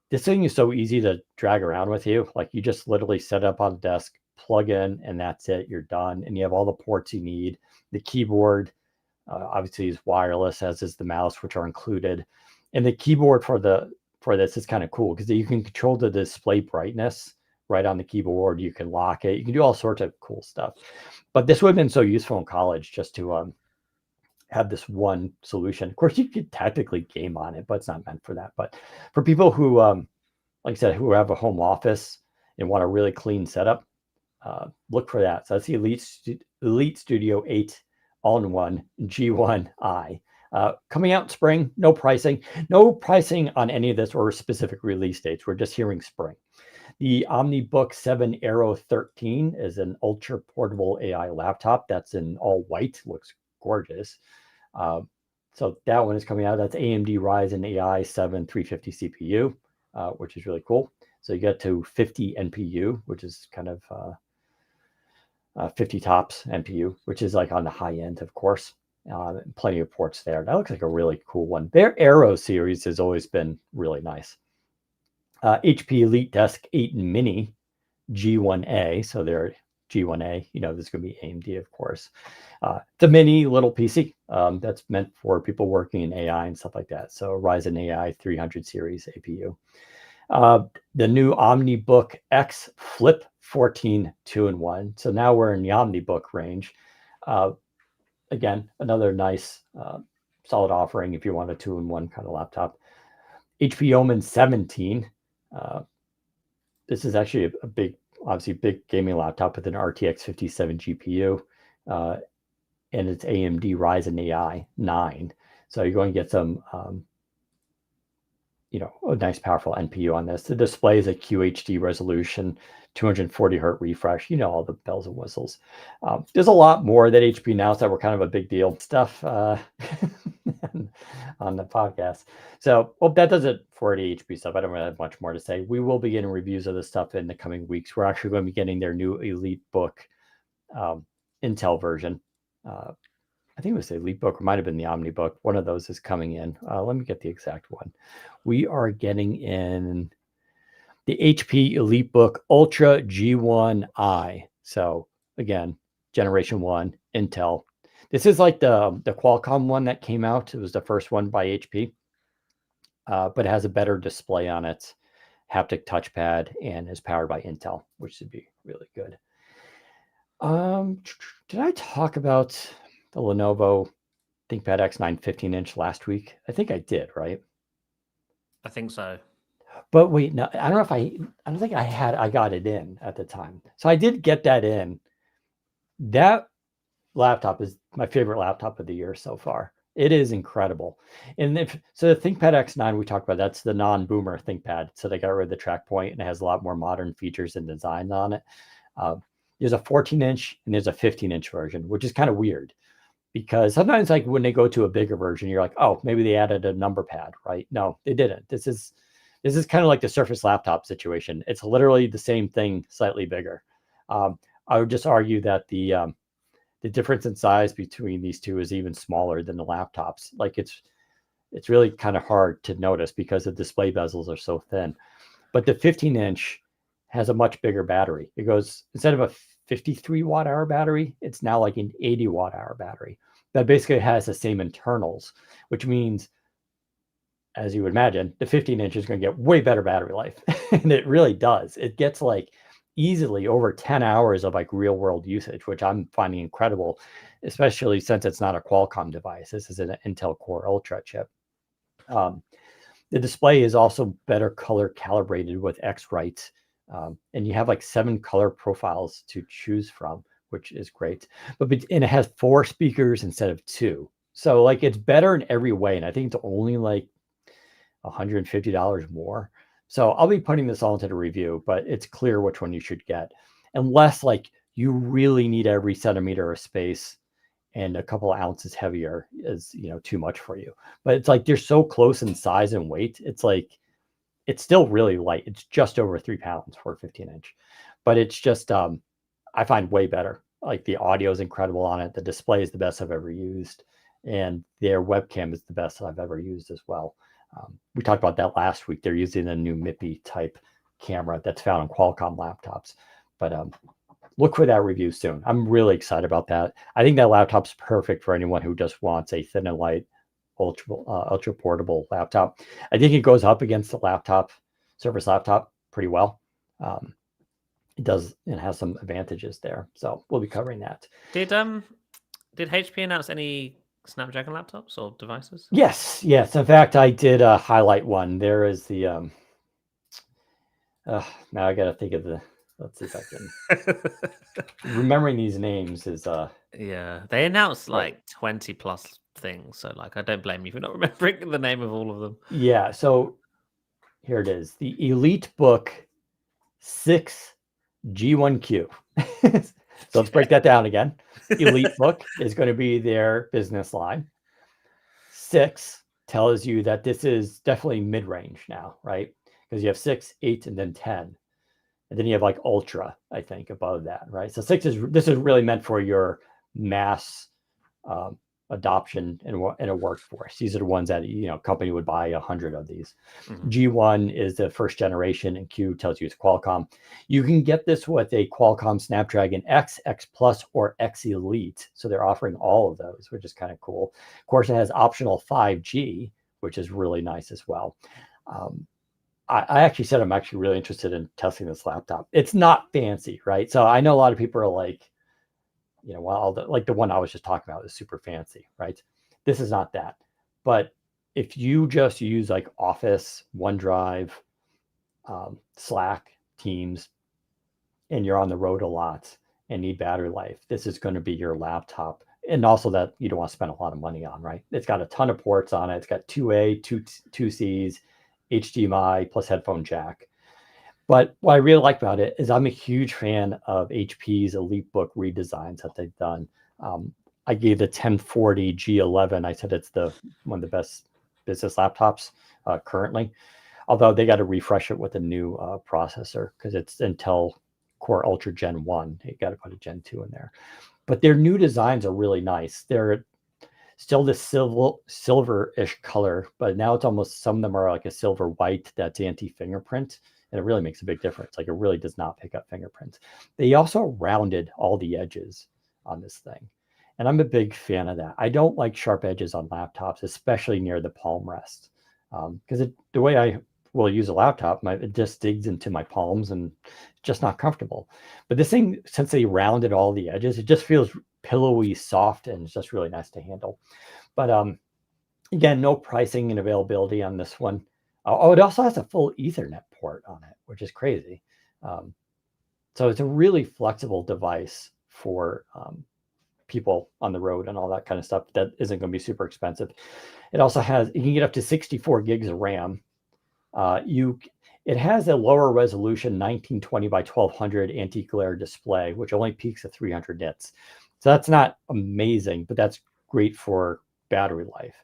this thing is so easy to drag around with you. Like you just literally set it up on the desk, plug in, and that's it. You're done. And you have all the ports you need. The keyboard obviously is wireless, as is the mouse, which are included. And the keyboard for this is kind of cool because you can control the display brightness right on the keyboard. You can lock it. You can do all sorts of cool stuff. But this would have been so useful in college just to have this one solution. Of course, you could technically game on it, but it's not meant for that. But for people who, like I said, who have a home office and want a really clean setup, look for that. So that's the Elite Studio 8 all-in-one G1i. Coming out in spring, no pricing on any of this or specific release dates. We're just hearing spring. The OmniBook 7 Aero 13 is an ultra portable AI laptop that's in all white, looks gorgeous. So that one is coming out. That's AMD Ryzen AI 7 350 CPU, which is really cool. So you get to 50 NPU, which is kind of 50 tops NPU, which is like on the high end, of course. Plenty of ports there. That looks like a really cool one. Their Aero series has always been really nice. HP Elite Desk 8 Mini G1A. So they're G1A, this is going to be AMD, of course. It's a mini little PC that's meant for people working in AI and stuff like that. So Ryzen AI 300 series APU. The new OmniBook X Flip 14 2-in-1. So now we're in the OmniBook range. Again, another nice solid offering if you want a 2-in-1 kind of laptop. HP Omen 17. This is actually a big, obviously big gaming laptop with an RTX 57 GPU, and it's AMD Ryzen AI 9. So you're going to get some, a nice powerful NPU on this. The display is a QHD resolution, 240 hertz refresh, all the bells and whistles. There's a lot more that HP announced that were kind of a big deal stuff on the podcast. So, that does it for the HP stuff. I don't really have much more to say. We will be getting reviews of this stuff in the coming weeks. We're actually going to be getting their new EliteBook Intel version. I think it was the EliteBook, or might have been the OmniBook. One of those is coming in. Let me get the exact one. We are getting in the HP EliteBook Ultra G1i. So again, generation 1, Intel. This is like the Qualcomm one that came out. It was the first one by HP, but it has a better display on it, haptic touchpad, and is powered by Intel, which should be really good. Did I talk about the Lenovo ThinkPad X1 15-inch last week? I think I did, right? I think so. But wait, no, I don't think I got it in at the time. So I did get that in. That laptop is my favorite laptop of the year so far. It is incredible. And the ThinkPad X9 we talked about, that's the non-boomer ThinkPad. So they got rid of the track point and it has a lot more modern features and design on it. There's a 14-inch and there's a 15-inch version, which is kind of weird because sometimes like when they go to a bigger version, you're like, oh, maybe they added a number pad, right? No, they didn't. This is kind of like the Surface laptop situation. It's literally the same thing, slightly bigger. I would just argue that the difference in size between these two is even smaller than the laptops. Like it's really kind of hard to notice because the display bezels are so thin. But the 15-inch has a much bigger battery. It goes, instead of a 53 watt hour battery, it's now like an 80 watt hour battery. that basically has the same internals, which means, as you would imagine, the 15-inch is going to get way better battery life. And it really does. It gets like easily over 10 hours of like real world usage, which I'm finding incredible, especially since it's not a Qualcomm device. This is an Intel Core Ultra chip. The display is also better color calibrated with X-Rite. And you have like 7 color profiles to choose from, which is great. And it has 4 speakers instead of 2. So like it's better in every way. And I think it's only like $150 more. So I'll be putting this all into the review, but it's clear which one you should get. Unless like you really need every centimeter of space and a couple of ounces heavier is, too much for you. But it's like they're so close in size and weight. It's like, it's still really light. It's just over 3 pounds for a 15-inch. But it's just, I find way better. Like the audio is incredible on it. The display is the best I've ever used. And their webcam is the best I've ever used as well. We talked about that last week. They're using a new MIPI type camera that's found on Qualcomm laptops. But look for that review soon. I'm really excited about that. I think that laptop's perfect for anyone who just wants a thin and light, ultra portable laptop. I think it goes up against the Surface laptop pretty well. It does and has some advantages there. So we'll be covering that. Did HP announce any Snapdragon laptops or devices? Yes. In fact, I did highlight one. There is the now I got to think of let's see if I can remembering these names is yeah, they announced like 20 plus things, so like I don't blame you for not remembering the name of all of them. Yeah, so here it is, the EliteBook 6 G1Q. So let's break that down again. EliteBook is going to be their business line. 6 tells you that this is definitely mid-range now, right? Because you have 6, 8, and then 10. And then you have like Ultra, I think, above that, right? So this is really meant for your mass adoption in a workforce. These are the ones that, company would buy 100 of these. Mm-hmm. G1 is the first generation, and Q tells you it's Qualcomm. You can get this with a Qualcomm Snapdragon X, X Plus, or X Elite. So they're offering all of those, which is kind of cool. Of course, it has optional 5G, which is really nice as well. I actually said I'm actually really interested in testing this laptop. It's not fancy, right? So I know a lot of people are like, like the one I was just talking about is super fancy, right? This is not that. But if you just use like Office, OneDrive, Slack, Teams, and you're on the road a lot and need battery life, this is going to be your laptop. And also that you don't want to spend a lot of money on, right? It's got a ton of ports on it. It's got 2A, 2Cs, HDMI plus headphone jack. But what I really like about it is I'm a huge fan of HP's EliteBook redesigns that they've done. I gave the 1040 G11. I said it's one of the best business laptops currently. Although they got to refresh it with a new processor because it's Intel Core Ultra Gen 1. They got to put a Gen 2 in there. But their new designs are really nice. They're still this silver-ish color, but now it's almost, some of them are like a silver white that's anti-fingerprint. And it really makes a big difference. Like it really does not pick up fingerprints. They also rounded all the edges on this thing. And I'm a big fan of that. I don't like sharp edges on laptops, especially near the palm rest. Because the way I will use a laptop, it just digs into my palms and it's just not comfortable. But this thing, since they rounded all the edges, it just feels pillowy, soft, and it's just really nice to handle. But again, no pricing and availability on this one. It also has a full Ethernet port on it, which is crazy. So it's a really flexible device for people on the road and all that kind of stuff that isn't going to be super expensive. It also you can get up to 64 gigs of RAM. It has a lower resolution 1920 by 1200 anti-glare display, which only peaks at 300 nits. So that's not amazing, but that's great for battery life.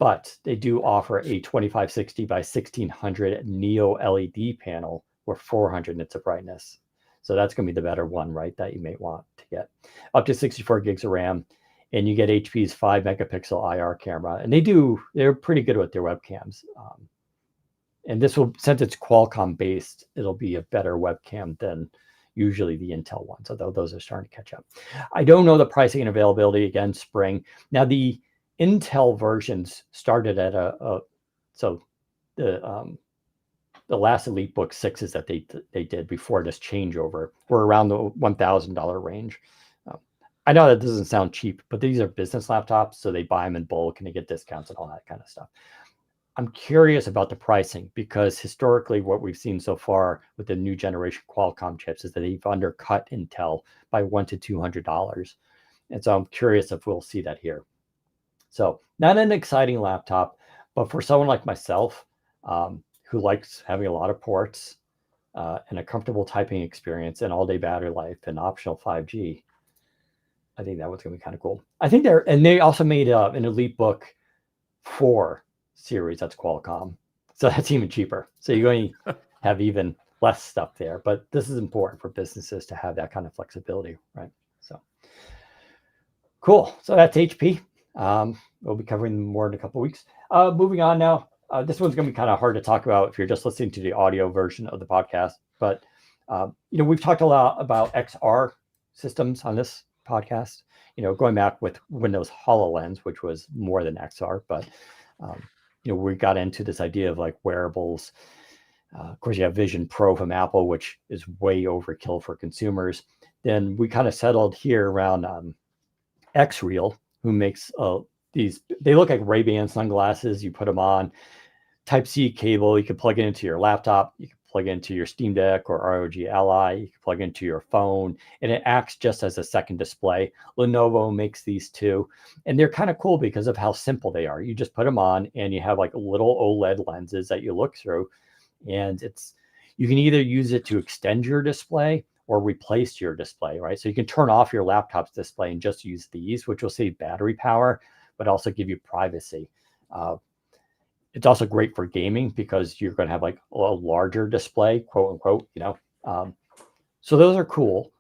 But they do offer a 2560 by 1600 Neo LED panel with 400 nits of brightness. So that's going to be the better one, right? That you may want to get up to 64 gigs of RAM, and you get HP's 5 megapixel IR camera, and they're pretty good with their webcams. And this will, since it's Qualcomm based, it'll be a better webcam than usually the Intel ones, although those are starting to catch up. I don't know the pricing and availability, again, spring. Now, the Intel versions started at so the last EliteBook 6s that they did before this changeover were around the $1,000 range. I know that doesn't sound cheap, but these are business laptops, so they buy them in bulk and they get discounts and all that kind of stuff. I'm curious about the pricing because historically what we've seen so far with the new generation Qualcomm chips is that they've undercut Intel by $100 to $200. And so I'm curious if we'll see that here. So not an exciting laptop, but for someone like myself who likes having a lot of ports and a comfortable typing experience and all-day battery life and optional 5G, I think that was going to be kind of cool. I think they also made an EliteBook 4 series that's Qualcomm, so that's even cheaper. So you're going to have even less stuff there, but this is important for businesses to have that kind of flexibility, right? So cool. So that's HP. We'll be covering more in a couple of weeks. Moving on now. This one's going to be kind of hard to talk about if you're just listening to the audio version of the podcast, but we've talked a lot about XR systems on this podcast, going back with Windows HoloLens, which was more than XR, but we got into this idea of like wearables. Of course, you have Vision Pro from Apple, which is way overkill for consumers. Then we kind of settled here around XReal, who makes they look like Ray-Ban sunglasses. You put them on, Type-C cable, you can plug it into your laptop, you can plug it into your Steam Deck or ROG Ally, you can plug it into your phone, and it acts just as a second display. Lenovo makes these too, and they're kind of cool because of how simple they are. You just put them on and you have like little OLED lenses that you look through, and you can either use it to extend your display or replace your display, right? So you can turn off your laptop's display and just use these, which will save battery power, but also give you privacy. It's also great for gaming because you're going to have like a larger display, quote unquote, So those are cool.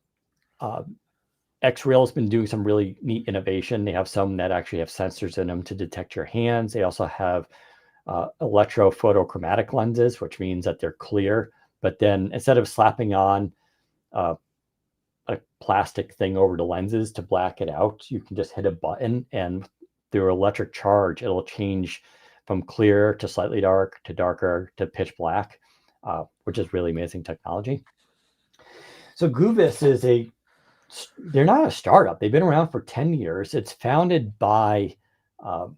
XReal has been doing some really neat innovation. They have some that actually have sensors in them to detect your hands. They also have electrophotochromatic lenses, which means that they're clear. But then instead of slapping on a plastic thing over the lenses to black it out, you can just hit a button and through electric charge, it'll change from clear to slightly dark to darker to pitch black, which is really amazing technology. So Goovis they're not a startup. They've been around for 10 years. It's founded by a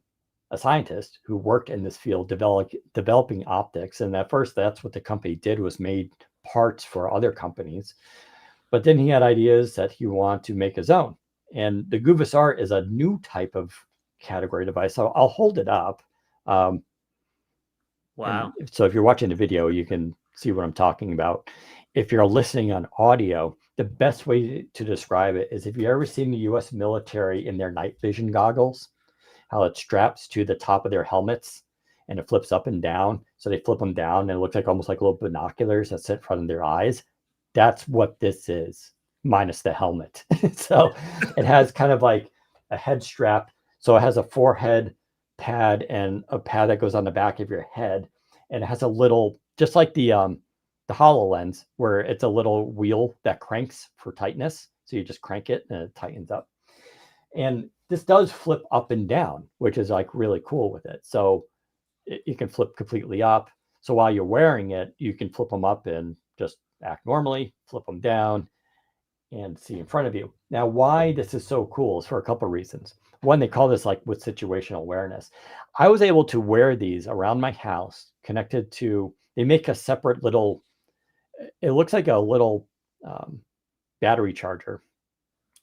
scientist who worked in this field developing optics. And at first, that's what the company did, was made parts for other companies. But then he had ideas that he wanted to make his own. And the Goovis Art is a new type of category device. So I'll hold it up. Wow. So if you're watching the video, you can see what I'm talking about. If you're listening on audio, the best way to describe it is if you've ever seen the US military in their night vision goggles, how it straps to the top of their helmets and it flips up and down. So they flip them down and it looks like almost like little binoculars that sit in front of their eyes. That's what this is, minus the helmet. So it has kind of like a head strap. So it has a forehead pad and a pad that goes on the back of your head, and it has a little, just like the HoloLens, where it's a little wheel that cranks for tightness. So you just crank it and it tightens up. And this does flip up and down, which is like really cool with it. So you can flip completely up. So while you're wearing it, you can flip them up and just act normally, flip them down and see in front of you. Now, why this is so cool is for a couple of reasons. One, they call this like with situational awareness. I was able to wear these around my house connected to, they make a separate little, it looks like a little battery charger.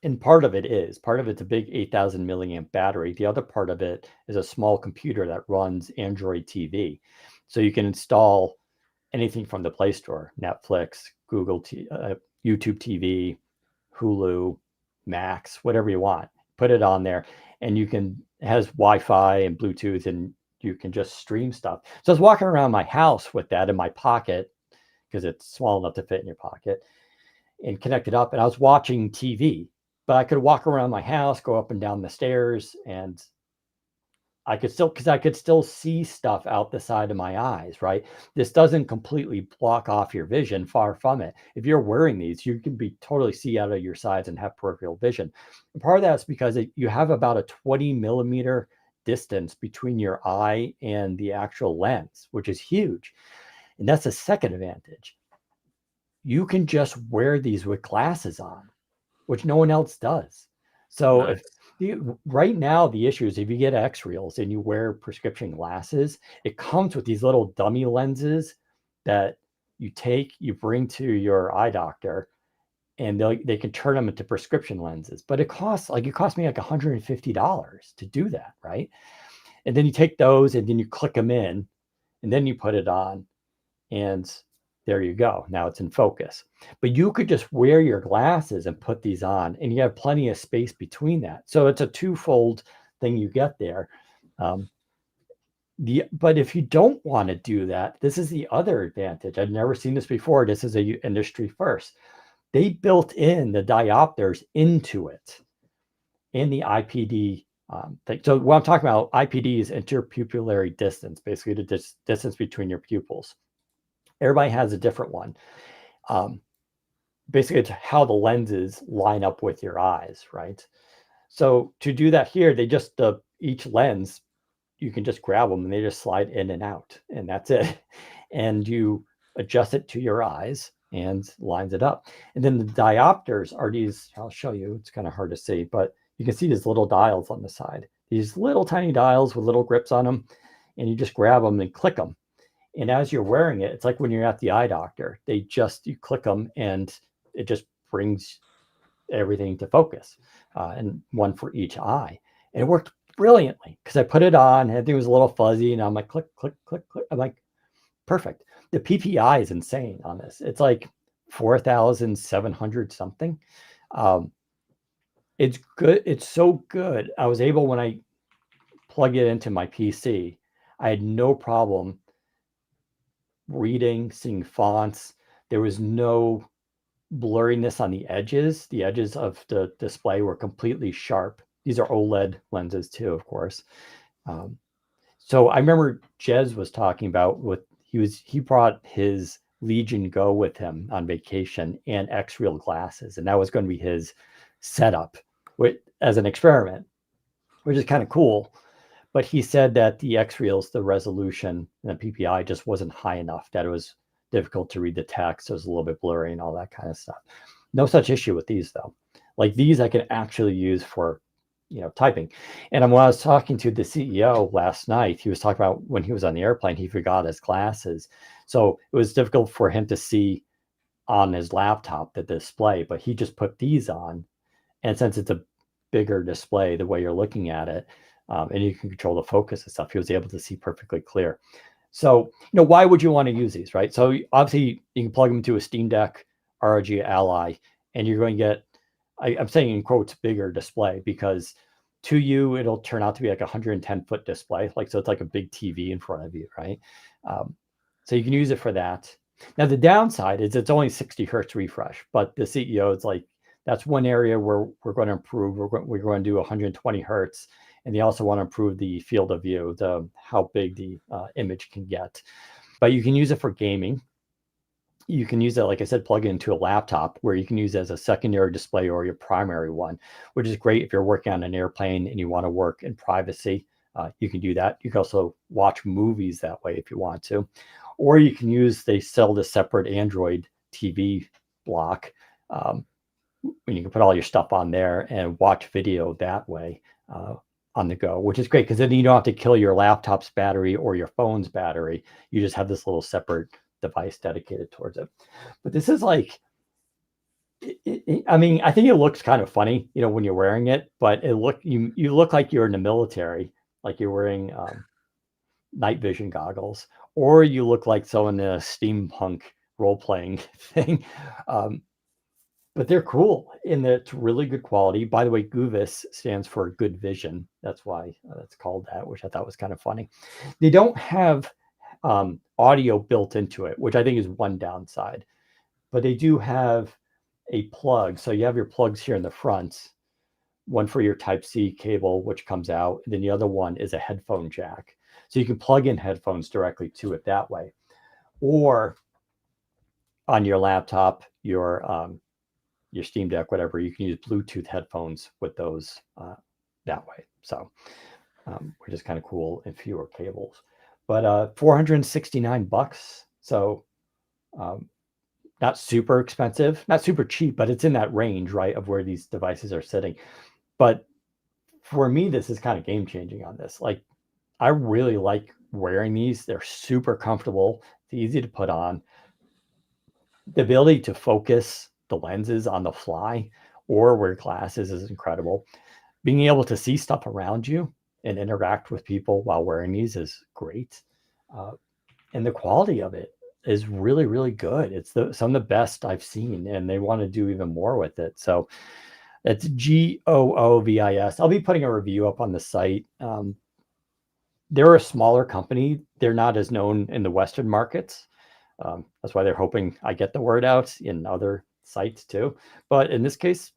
And part of it's a big 8,000 milliamp battery. The other part of it is a small computer that runs Android TV. So you can install anything from the Play Store, Netflix, YouTube TV, Hulu, Max, whatever you want. Put it on there, and it has Wi-Fi and Bluetooth, and you can just stream stuff. So I was walking around my house with that in my pocket because it's small enough to fit in your pocket and connect it up. And I was watching TV, but I could walk around my house, go up and down the stairs, and I could still, because I could still see stuff out the side of my eyes, right? This doesn't completely block off your vision, far from it. If you're wearing these, you can be totally see out of your sides and have peripheral vision. And part of that's because you have about a 20 millimeter distance between your eye and the actual lens, which is huge. And that's a second advantage. You can just wear these with glasses on, which no one else does. So Nice. right now, the issue is if you get X-Reels and you wear prescription glasses, it comes with these little dummy lenses that you bring to your eye doctor, and they can turn them into prescription lenses. But it costs me like $150 to do that, right? And then you take those and then you click them in, and then you put it on, and there you go. Now it's in focus. But you could just wear your glasses and put these on, and you have plenty of space between that. So it's a twofold thing you get there. But if you don't want to do that, this is the other advantage. I've never seen this before. This is a industry first. They built in the diopters into it, in the IPD thing. So what I'm talking about, IPD is interpupillary distance, basically the distance between your pupils. Everybody has a different one. Basically, it's how the lenses line up with your eyes, right? So to do that here, each lens, you can just grab them and they just slide in and out, and that's it. And you adjust it to your eyes and lines it up. And then the diopters are these, I'll show you, it's kind of hard to see, but you can see these little dials on the side, these little tiny dials with little grips on them, and you just grab them and click them. And as you're wearing it, it's like when you're at the eye doctor, you click them and it just brings everything to focus, and one for each eye. And it worked brilliantly because I put it on, and everything was a little fuzzy, and I'm like, click, click, click, click. I'm like, perfect. The PPI is insane on this. It's like 4,700 something. It's good. It's so good. I was able, when I plug it into my PC, I had no problem reading, seeing fonts. There was no blurriness on the edges. The edges of the display were completely sharp. These are OLED lenses too, of course. So I remember Jez was talking about he brought his Legion Go with him on vacation and X-Reel glasses, and that was going to be his setup as an experiment, which is kind of cool. But he said that the X-Reels, the resolution and the PPI just wasn't high enough, that it was difficult to read the text. It was a little bit blurry and all that kind of stuff. No such issue with these, though. Like these I can actually use for, typing. And when I was talking to the CEO last night, he was talking about when he was on the airplane, he forgot his glasses. So it was difficult for him to see on his laptop the display, but he just put these on. And since it's a bigger display, the way you're looking at it, and you can control the focus and stuff, he was able to see perfectly clear. So, why would you want to use these, right? So obviously you can plug them into a Steam Deck, ROG Ally, and you're going to get, I'm saying in quotes, bigger display, because to you, it'll turn out to be like a 110-foot display. So it's like a big TV in front of you, right? So you can use it for that. Now, the downside is it's only 60 hertz refresh, but the CEO is like, that's one area where we're going to improve. We're going to do 120 hertz. And they also want to improve the field of view, how big the image can get. But you can use it for gaming. You can use it, like I said, plug it into a laptop where you can use it as a secondary display or your primary one, which is great if you're working on an airplane and you want to work in privacy. You can do that. You can also watch movies that way if you want to. Or you can they sell the separate Android TV block. When you can put all your stuff on there and watch video that way. On the go, which is great because then you don't have to kill your laptop's battery or your phone's battery. You just have this little separate device dedicated towards it. But this is like, I mean, I think it looks kind of funny, when you're wearing it, but you look like you're in the military, like you're wearing night vision goggles, or you look like someone in a steampunk role-playing thing. But they're cool in that it's really good quality. By the way, Goovis stands for good vision. That's why it's called that, which I thought was kind of funny. They don't have audio built into it, which I think is one downside. But they do have a plug. So you have your plugs here in the front, one for your Type-C cable, which comes out, and then the other one is a headphone jack. So you can plug in headphones directly to it that way. Or on your laptop, your Steam Deck, whatever, you can use Bluetooth headphones with those that way. So which is kind of cool, and fewer cables. But $469. So not super expensive, not super cheap, but it's in that range, right, of where these devices are sitting. But for me, this is kind of game changing on this. Like, I really like wearing these. They're super comfortable. It's easy to put on. The ability to focus the lenses on the fly or wear glasses is incredible. Being able to see stuff around you and interact with people while wearing these is great. And the quality of it is really, really good. It's some of the best I've seen, and they want to do even more with it. So it's Goovis. I'll be putting a review up on the site. They're a smaller company. They're not as known in the Western markets. That's why they're hoping I get the word out in other sites too. But in this case,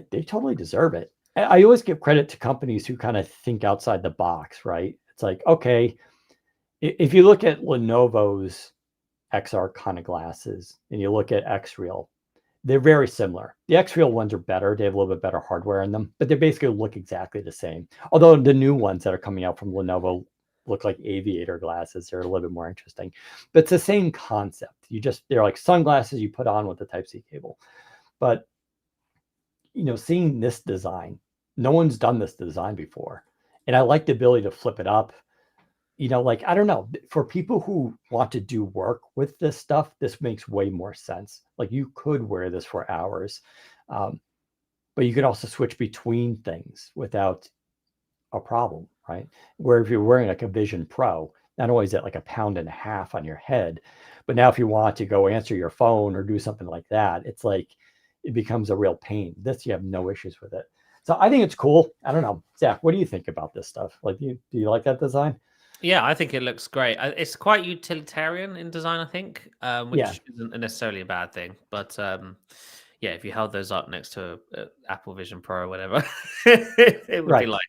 they totally deserve it. I always give credit to companies who kind of think outside the box, right? It's like, okay, if you look at Lenovo's XR kind of glasses and you look at XReal, they're very similar. The XReal ones are better. They have a little bit better hardware in them, but they basically look exactly the same. Although the new ones that are coming out from Lenovo look like aviator glasses. They're a little bit more interesting, but it's the same concept. They're like sunglasses you put on with the Type-C cable. But, seeing this design, no one's done this design before. And I like the ability to flip it up. Like, I don't know, for people who want to do work with this stuff, this makes way more sense. Like, you could wear this for hours, but you could also switch between things without a problem, right? Where if you're wearing like a Vision Pro, not only is it like 1.5 pounds on your head, but now if you want to go answer your phone or do something like that, it's like, it becomes a real pain. This, you have no issues with it. So I think it's cool. I don't know. Zach, what do you think about this stuff? Like, do you like that design? Yeah, I think it looks great. It's quite utilitarian in design, I think, Yeah. which isn't necessarily a bad thing. But yeah, if you held those up next to a Apple Vision Pro or whatever, it would be Right. like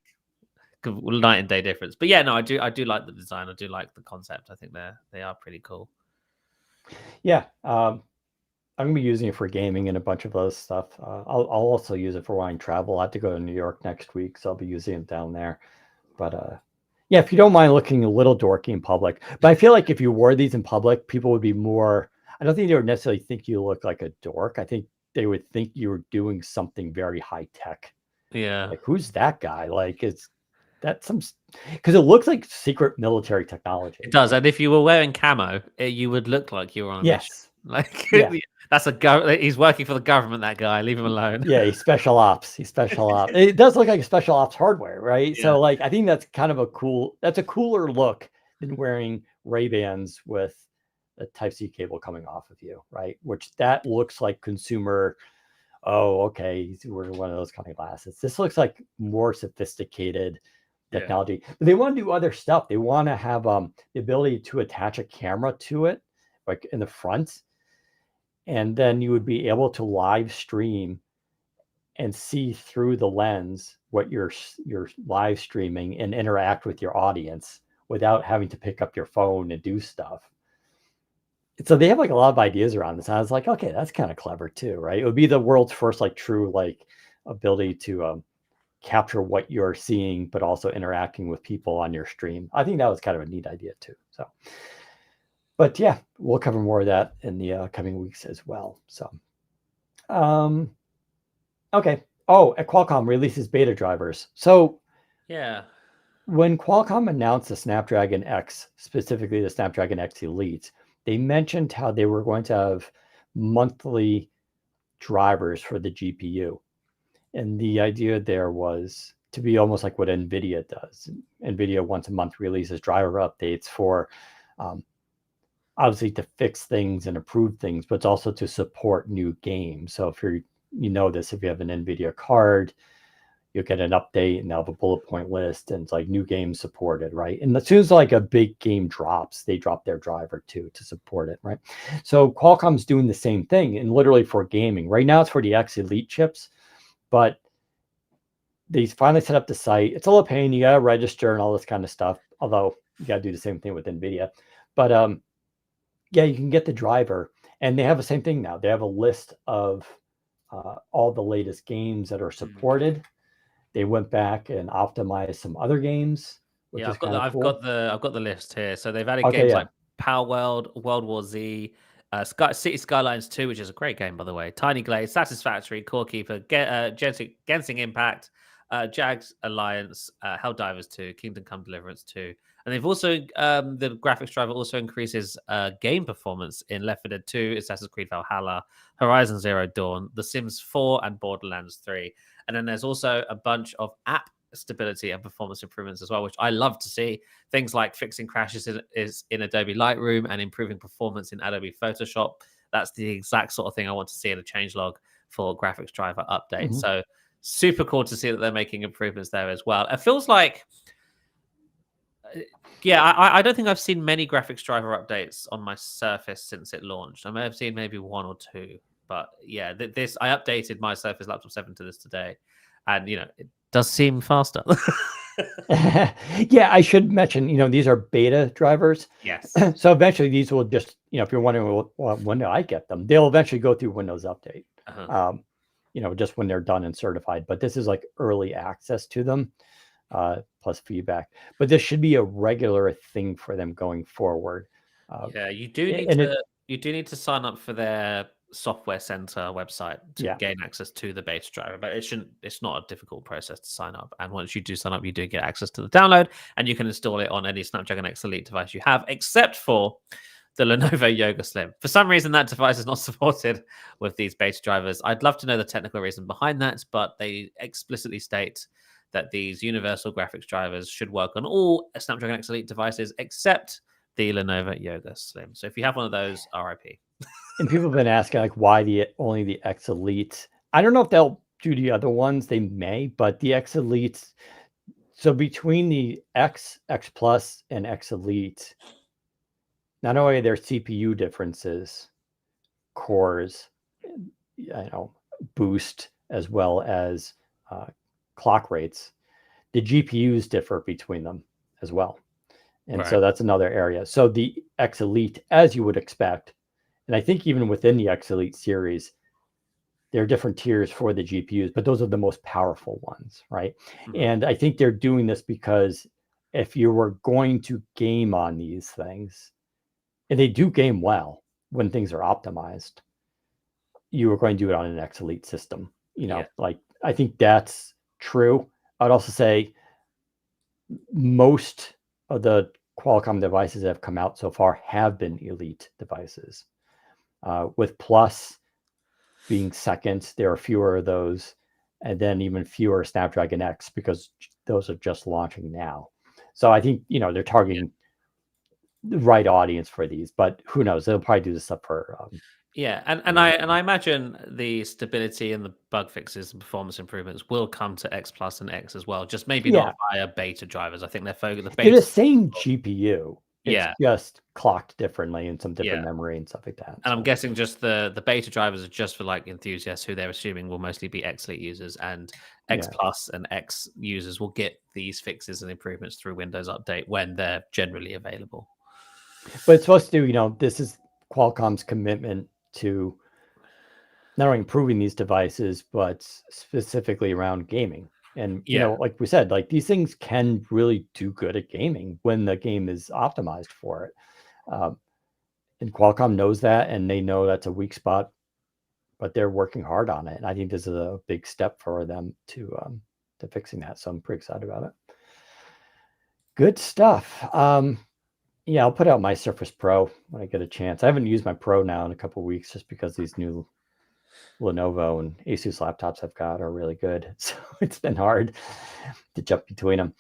a night and day difference. But yeah, no, I do like the design. I do like the concept. I think they are pretty cool. Yeah. I'm gonna be using it for gaming and a bunch of other stuff. I'll also use it for when I travel. I have to go to New York next week, so I'll be using it down there. But yeah, if you don't mind looking a little dorky in public, but I feel like if you wore these in public, people would be more. I don't think they would necessarily think you look like a dork. I think they would think you were doing something very high tech. Yeah, Like, who's that guy? Like, is that some? Because it looks like secret military it technology. does. And if you were wearing camo, you would look like you were on a mission. Yes. Like, Yeah. that's he's working for the government. That guy, leave him alone. Yeah, he's special ops. He's special ops. It does look like special ops hardware, right? Yeah. So, like, I think that's kind of that's a cooler look than wearing Ray-Bans with a Type-C cable coming off of you, right? Which that looks like consumer. Oh, okay, he's wearing one of those kind of glasses. This looks like more sophisticated technology. But they want to do other stuff. They want to have the ability to attach a camera to it, like in the front, and then you would be able to live stream and see through the lens what you're live streaming and interact with your audience without having to pick up your phone and do stuff. So they have like a lot of ideas around this. And I was like, okay, that's kind of clever too, right? It would be the world's first like true like ability to capture what you're seeing, but also interacting with people on your stream. I think that was kind of a neat idea too. So, but yeah, we'll cover more of that in the coming weeks as well. So, okay. Oh, at Qualcomm releases beta drivers. So Yeah. when Qualcomm announced the Snapdragon X, specifically the Snapdragon X Elite, they mentioned how they were going to have monthly drivers for the GPU. And the idea there was to be almost like what NVIDIA does. NVIDIA once a month releases driver updates for obviously to fix things and improve things, but it's also to support new games. So if you know this, if you have an NVIDIA card, you'll get an update and they'll have a bullet point list and it's like new games supported, right? And as soon as like a big game drops, they drop their driver too to support it, right? So Qualcomm's doing the same thing and literally for gaming. Right now it's for the X Elite chips, but they finally set up the site. It's a little pain. You gotta register and all this kind of stuff. Although you gotta do the same thing with NVIDIA. But yeah, you can get the driver, and they have the same thing now. They have a list of all the latest games that are supported. They went back and optimized some other games, which Yeah, is kind of cool. I've got the list here. So they've added Okay, games yeah. like Power World, World War Z, City Skylines 2, which is a great game by the way. Tiny Glaze, Satisfactory, Core Keeper, Gensing Impact, Jags Alliance, Helldivers 2, Kingdom Come Deliverance 2, and they've also the graphics driver also increases game performance in Left 4 Dead 2, Assassin's Creed Valhalla, Horizon Zero Dawn, The Sims 4, and Borderlands 3. And then there's also a bunch of app stability and performance improvements as well, which I love to see. Things like fixing crashes in Adobe Lightroom and improving performance in Adobe Photoshop. That's the exact sort of thing I want to see in a changelog for graphics driver update. Mhm. So super cool to see that they're making improvements there as well. It feels like, yeah, I don't think I've seen many graphics driver updates on my Surface since it launched. I may have seen maybe one or two, but yeah, this I updated my Surface Laptop 7 to this today, and it does seem faster. Yeah, I should mention, these are beta drivers. Yes. So eventually these will just, if you're wondering when do I get them, they'll eventually go through Windows Update. Just when they're done and certified. But this is like early access to them, plus feedback. But this should be a regular thing for them going forward. Yeah, you do need and to sign up for their software center website to Yeah. gain access to the beta driver, but it's not a difficult process to sign up. And once you do sign up, you do get access to the download, and you can install it on any Snapdragon X Elite device you have, except for the Lenovo Yoga Slim. For some reason, that device is not supported with these beta drivers. I'd love to know the technical reason behind that, but they explicitly state that these universal graphics drivers should work on all Snapdragon X Elite devices except the Lenovo Yoga Slim. So if you have one of those, RIP. And people have been asking like why only the X Elite. I don't know if they'll do the other ones. They may, but the X Elite. So between the X Plus, and X Elite, not only are there CPU differences, cores, boost, as well as clock rates, the GPUs differ between them as well. And so that's another area. So the X Elite, as you would expect, and I think even within the X Elite series, there are different tiers for the GPUs, but those are the most powerful ones, right? And I think they're doing this because if you were going to game on these things, and they do game well when things are optimized, you were going to do it on an X Elite system. Like I think that's true. I'd also say most of the Qualcomm devices that have come out so far have been Elite devices. With Plus being second, there are fewer of those, and then even fewer Snapdragon X because those are just launching now. So I think they're targeting the right audience for these, but who knows? They'll probably do this stuff for. And I imagine the stability and the bug fixes and performance improvements will come to X Plus and X as well. Just maybe not via beta drivers. I think they're focused. They're the same GPU. It's Yeah. just clocked differently and some different memory and stuff like that. And I'm guessing just the beta drivers are just for like enthusiasts who they're assuming will mostly be X Elite users, and X Plus and X users will get these fixes and improvements through Windows Update when they're generally available. But it's supposed to, this is Qualcomm's commitment to not only improving these devices, but specifically around gaming. And, like we said, like these things can really do good at gaming when the game is optimized for it. And Qualcomm knows that, and they know that's a weak spot, but they're working hard on it. And I think this is a big step for them to fixing that. So I'm pretty excited about it. Good stuff. Yeah, I'll put out my Surface Pro when I get a chance. I haven't used my Pro now in a couple of weeks just because these new Lenovo and Asus laptops I've got are really good. So it's been hard to jump between them.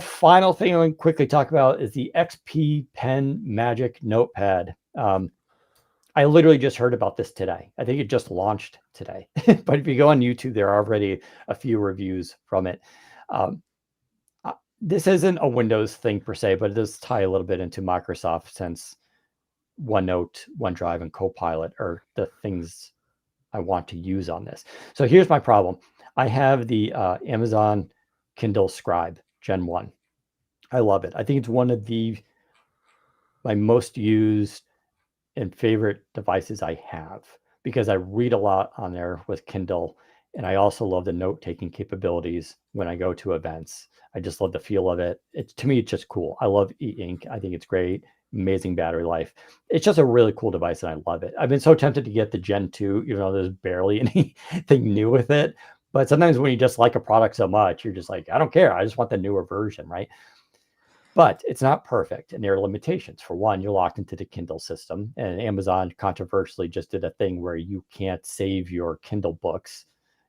Final thing I want to quickly talk about is the XP Pen Magic Notepad. I literally just heard about this today. I think it just launched today. But if you go on YouTube, there are already a few reviews from it. This isn't a Windows thing per se, but it does tie a little bit into Microsoft, since OneNote, OneDrive, and Copilot are the things I want to use on this. So here's my problem. I have the Amazon Kindle Scribe Gen 1. I love it. I think it's one of my most used and favorite devices I have because I read a lot on there with Kindle. And I also love the note-taking capabilities when I go to events. I just love the feel of it. To me, it's just cool. I love e-ink. I think it's great. Amazing battery life. It's just a really cool device and I love it. I've been so tempted to get the Gen 2, even though there's barely anything new with it. But sometimes when you just like a product so much, you're just like, I don't care. I just want the newer version, right? But it's not perfect, and there are limitations. For one, you're locked into the Kindle system, and Amazon controversially just did a thing where you can't save your Kindle books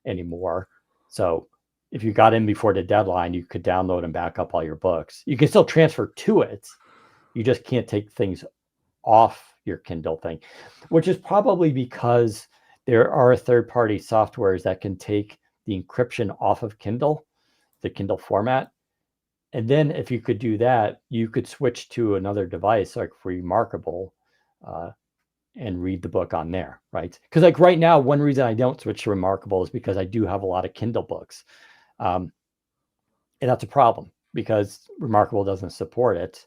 anymore. So if you got in before the deadline, you could download and back up all your books. You can still transfer to it. You just can't take things off your Kindle thing, which is probably because there are third-party softwares that can take the encryption off of Kindle, the Kindle format. And then if you could do that, you could switch to another device like Remarkable and read the book on there, right? Because like right now, one reason I don't switch to Remarkable is because I do have a lot of Kindle books. And that's a problem because Remarkable doesn't support it.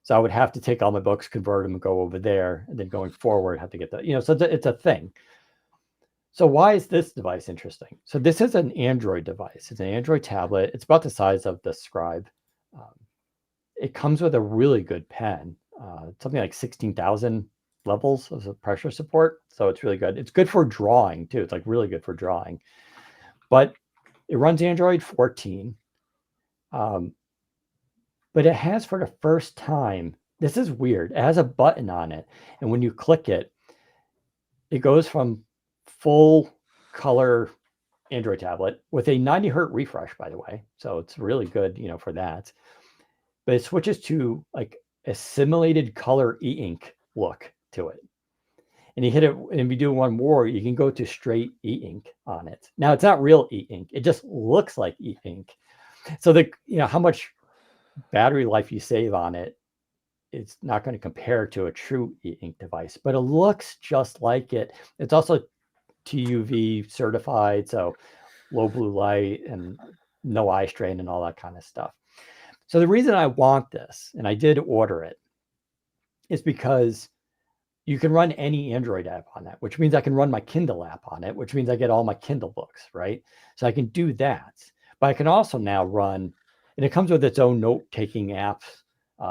So I would have to take all my books, convert them, and go over there, and then going forward, have to get the, so it's a thing. So why is this device interesting? So this is an Android device. It's an Android tablet. It's about the size of the Scribe. It comes with a really good pen, something like 16,000 levels of pressure support. So it's really good. It's good for drawing too. It's like really good for drawing. But it runs Android 14. But it has for the first time, this is weird. It has a button on it. And when you click it, it goes from full color Android tablet with a 90 hertz refresh, by the way. So it's really good, for that. But it switches to like a simulated color e-ink look to it. And you hit it, and if you do one more, you can go to straight e-ink on it. Now it's not real e-ink. It just looks like e-ink. So how much battery life you save on it, it's not going to compare to a true e-ink device, but it looks just like it. It's also TUV certified, so low blue light and no eye strain and all that kind of stuff. So the reason I want this, and I did order it, is because you can run any Android app on that, which means I can run my Kindle app on it, which means I get all my Kindle books, right? So I can do that. But I can also now run, and it comes with its own note-taking apps,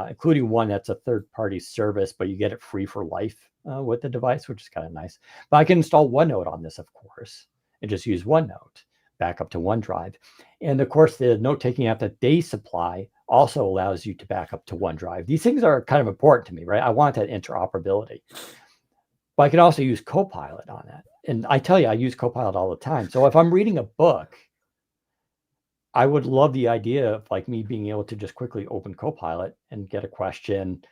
including one that's a third-party service, but you get it free for life with the device, which is kind of nice. But I can install OneNote on this, of course, and just use OneNote, back up to OneDrive. And of course, the note-taking app that they supply also allows you to back up to OneDrive. These things are kind of important to me, right? I want that interoperability. But I can also use Copilot on that. And I tell you, I use Copilot all the time. So if I'm reading a book, I would love the idea of like me being able to just quickly open Copilot and get a question,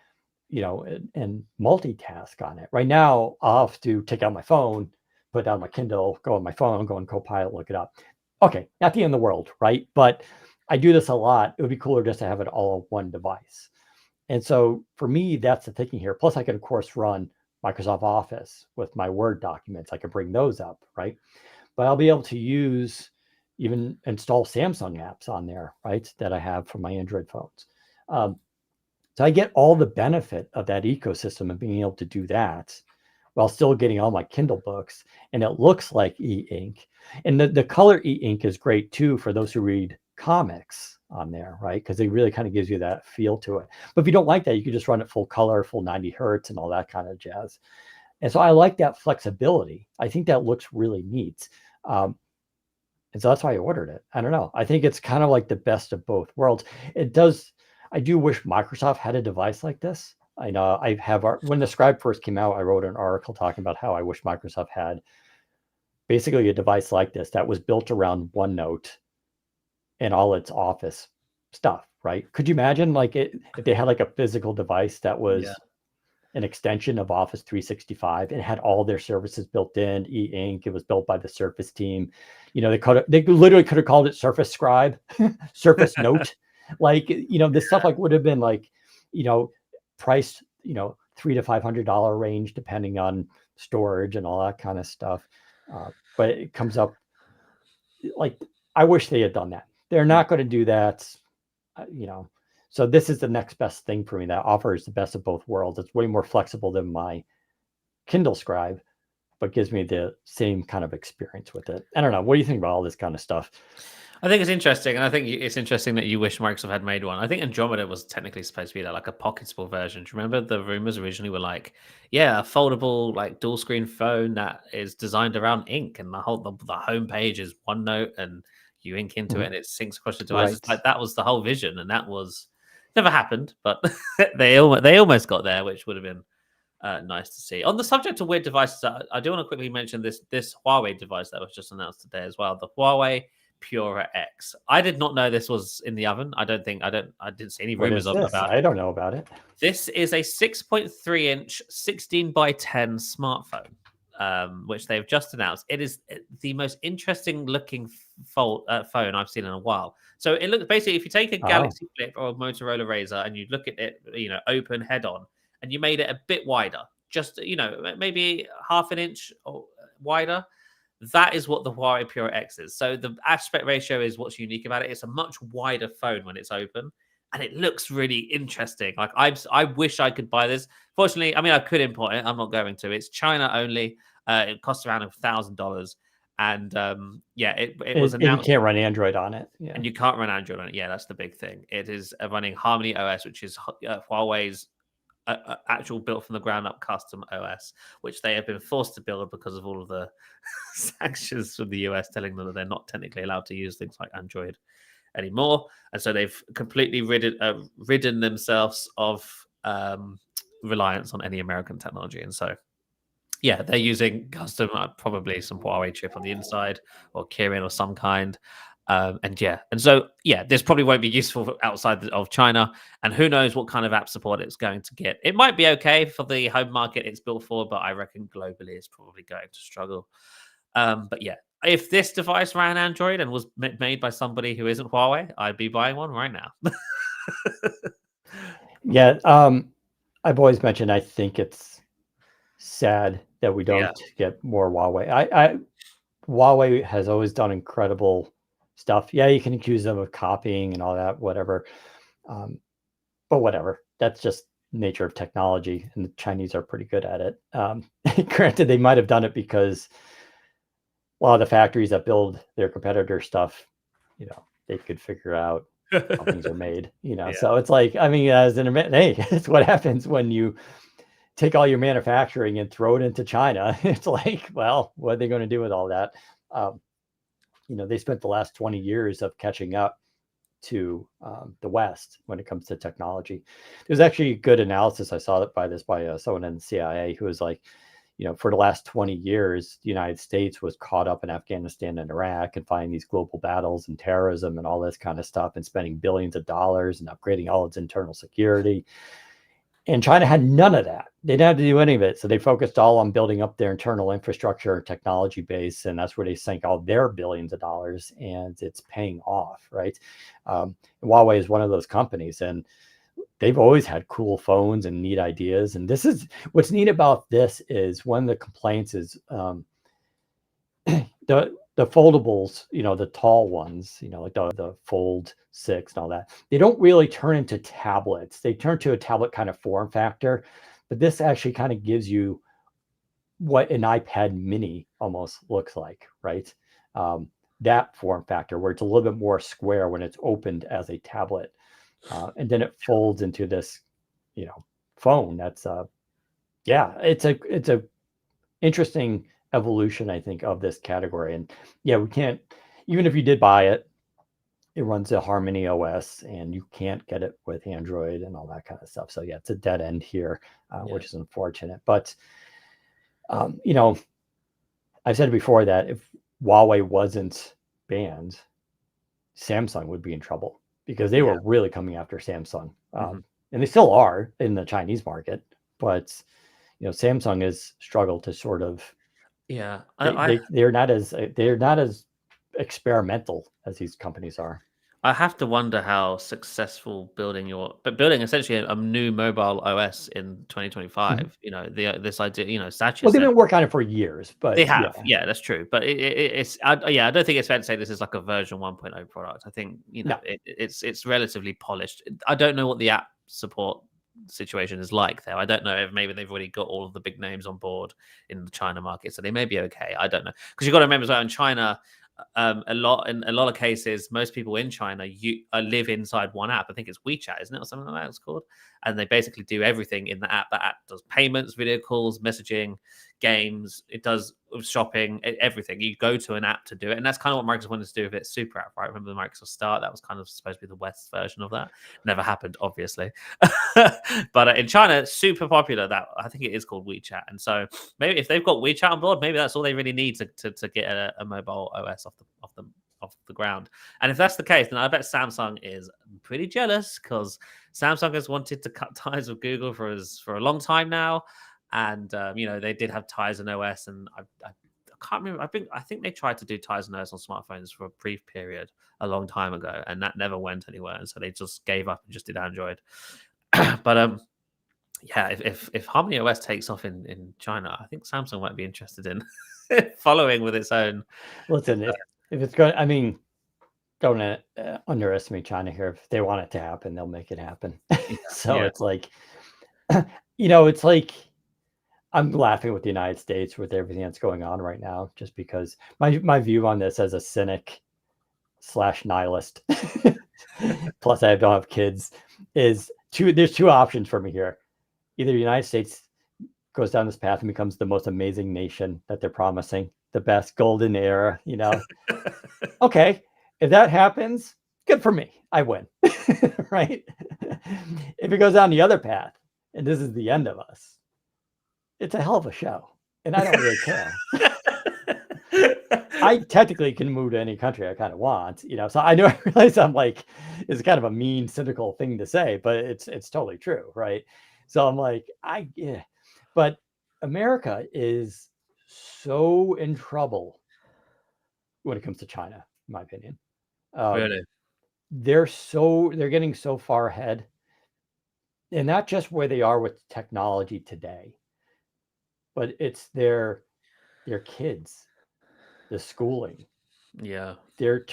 and multitask on it. Right now, I'll have to take out my phone, put down my Kindle, go on my phone, go on Copilot, look it up. Okay, not the end of the world, right? But I do this a lot. It would be cooler just to have it all on one device. And so for me, that's the thinking here. Plus, I can, of course, run Microsoft Office with my Word documents. I can bring those up, right? But I'll be able to even install Samsung apps on there, right, that I have for my Android phones. So I get all the benefit of that ecosystem and being able to do that while still getting all my Kindle books. And it looks like e-ink. And the color e-ink is great too for those who read comics on there, right? Because it really kind of gives you that feel to it. But if you don't like that, you can just run it full color, full 90 hertz and all that kind of jazz. And so I like that flexibility. I think that looks really neat. And so that's why I ordered it. I don't know. I think it's kind of like the best of both worlds. I do wish Microsoft had a device like this. I know when the Scribe first came out, I wrote an article talking about how I wish Microsoft had basically a device like this that was built around OneNote and all its Office stuff, right? Could you imagine if they had like a physical device that was an extension of Office 365 and had all their services built in, e-ink, it was built by the Surface team. They literally could have called it Surface Scribe, Surface Note. This stuff would have been priced, $300 to $500 range, depending on storage and all that kind of stuff. But it comes up like, I wish they had done that. They're not going to do that, you know. So this is the next best thing for me that offers the best of both worlds. It's way more flexible than my Kindle Scribe, but gives me the same kind of experience with it. I don't know. What do you think about all this kind of stuff? I think it's interesting, and I think it's interesting that you wish Microsoft had made one. I think Andromeda was technically supposed to be like a pocketable version. Do you remember the rumors originally were like, yeah, a foldable like dual screen phone that is designed around ink, and the home page is OneNote, and you ink into it, and it syncs across the devices. Right. Like that was the whole vision, and that was never happened, but they almost got there, which would have been nice to see. On the subject of weird devices, I do want to quickly mention this Huawei device that was just announced today as well. The Huawei Pura X. I did not know this was in the oven. I didn't see any What rumors is this? about I it. don't know about it. This is a 6.3-inch 16 by 10 smartphone, which they've just announced. It is the most interesting looking phone I've seen in a while. So it looks basically, if you take a Galaxy Flip or a Motorola Razr and you look at it, open head on, and you made it a bit wider, just maybe half an inch or wider. That is what the Huawei Pure X is. So the aspect ratio is what's unique about it. It's a much wider phone when it's open, and it looks really interesting. Like I wish I could buy this. Fortunately, I mean I could import it. I'm not going to. It's China only. It costs around $1,000, and it was And you announced. can't run Android on it. Yeah. And you can't run Android on it. Yeah, that's the big thing. It is running Harmony OS, which is Huawei's actual built from the ground up custom OS, which they have been forced to build because of all of the sanctions from the US telling them that they're not technically allowed to use things like Android anymore. And so they've completely ridden themselves of reliance on any American technology. And so, yeah, they're using custom, probably some Huawei chip on the inside or Kirin or some kind. This probably won't be useful outside of China, and who knows what kind of app support it's going to get. It might be okay for the home market it's built for, but I reckon globally it's probably going to struggle. But yeah, if this device ran Android and was made by somebody who isn't Huawei, I'd be buying one right now. Yeah. I've always mentioned I think it's sad that we don't get more Huawei. Huawei has always done incredible stuff. Yeah, you can accuse them of copying and all that, whatever. But whatever. That's just nature of technology, and the Chinese are pretty good at it. Granted, they might have done it because a lot of the factories that build their competitor stuff, they could figure out how things are made. So it's like, I mean, hey, it's what happens when you take all your manufacturing and throw it into China. It's like, well, what are they going to do with all that? They spent the last 20 years of catching up to the West when it comes to technology. There's actually a good analysis. I saw by someone in the CIA who was like, for the last 20 years, the United States was caught up in Afghanistan and Iraq and fighting these global battles and terrorism and all this kind of stuff and spending billions of dollars and upgrading all its internal security. And China had none of that. They didn't have to do any of it. So they focused all on building up their internal infrastructure and technology base. And that's where they sank all their billions of dollars. And it's paying off, right? Huawei is one of those companies. And they've always had cool phones and neat ideas. And this is what's neat about this is one of the complaints is the foldables, the tall ones, like the Fold 6 and all that, they don't really turn into tablets. They turn to a tablet kind of form factor, but this actually kind of gives you what an iPad mini almost looks like, right? That form factor where it's a little bit more square when it's opened as a tablet. And then it folds into this, phone. That's it's a interesting evolution, I think, of this category. And yeah, we can't, even if you did buy it, it runs a Harmony OS and you can't get it with Android and all that kind of stuff. So yeah, it's a dead end here, which is unfortunate. But, I've said before that if Huawei wasn't banned, Samsung would be in trouble because they were really coming after Samsung. And they still are in the Chinese market, but Samsung has struggled to sort of they're not as experimental as these companies are. I have to wonder how successful building essentially a new mobile OS in 2025. You know, this idea. You know, Satya Well, they've said been working on it for years, they but have. Yeah, that's true. But it's I don't think it's fair to say this is like a version 1.0 product. I think no. it's relatively polished. I don't know what the app support situation is like there. I don't know if maybe they've already got all of the big names on board in the China market, so they may be okay. I don't know, because you've got to remember as well, in China, in a lot of cases, most people in China live inside one app. I think it's WeChat, isn't it, or something like that it's called? And they basically do everything in the app. That app does payments, video calls, messaging, games. It does shopping, everything. You go to an app to do it, and that's kind of what Microsoft wanted to do with its super app, right? Remember the Microsoft Start? That was kind of supposed to be the West version of that. Never happened, obviously. But in China, super popular. That I think it is called WeChat, and so maybe if they've got WeChat on board, maybe that's all they really need to get a mobile OS off the ground. And if that's the case, then I bet Samsung is pretty jealous, because Samsung has wanted to cut ties with Google for a long time now, and you know, they did have Tizen OS, and I can't remember. I think they tried to do Tizen OS on smartphones for a brief period a long time ago, and that never went anywhere, and so they just gave up and just did Android. But yeah, if Harmony OS takes off in China, I think Samsung might be interested in following with its own. Listen, if it's going, I mean, don't underestimate China here. If they want it to happen, they'll make it happen. So Yeah. it's like, it's like I'm laughing with the United States with everything that's going on right now, just because my view on this as a cynic / nihilist, plus I don't have kids, is there's two options for me here. Either the United States goes down this path and becomes the most amazing nation that they're promising, the best golden era, Okay, if that happens, good for me. I win, right? If it goes down the other path and this is the end of us, it's a hell of a show, and I don't really care. I technically can move to any country I kind of want, So I know I realize I'm like, it's kind of a mean, cynical thing to say, but it's totally true, right? So I'm like, yeah. But America is so in trouble when it comes to China, in my opinion. Really? They're getting so far ahead, and not just where they are with technology today, but it's their kids, the schooling. Yeah. They're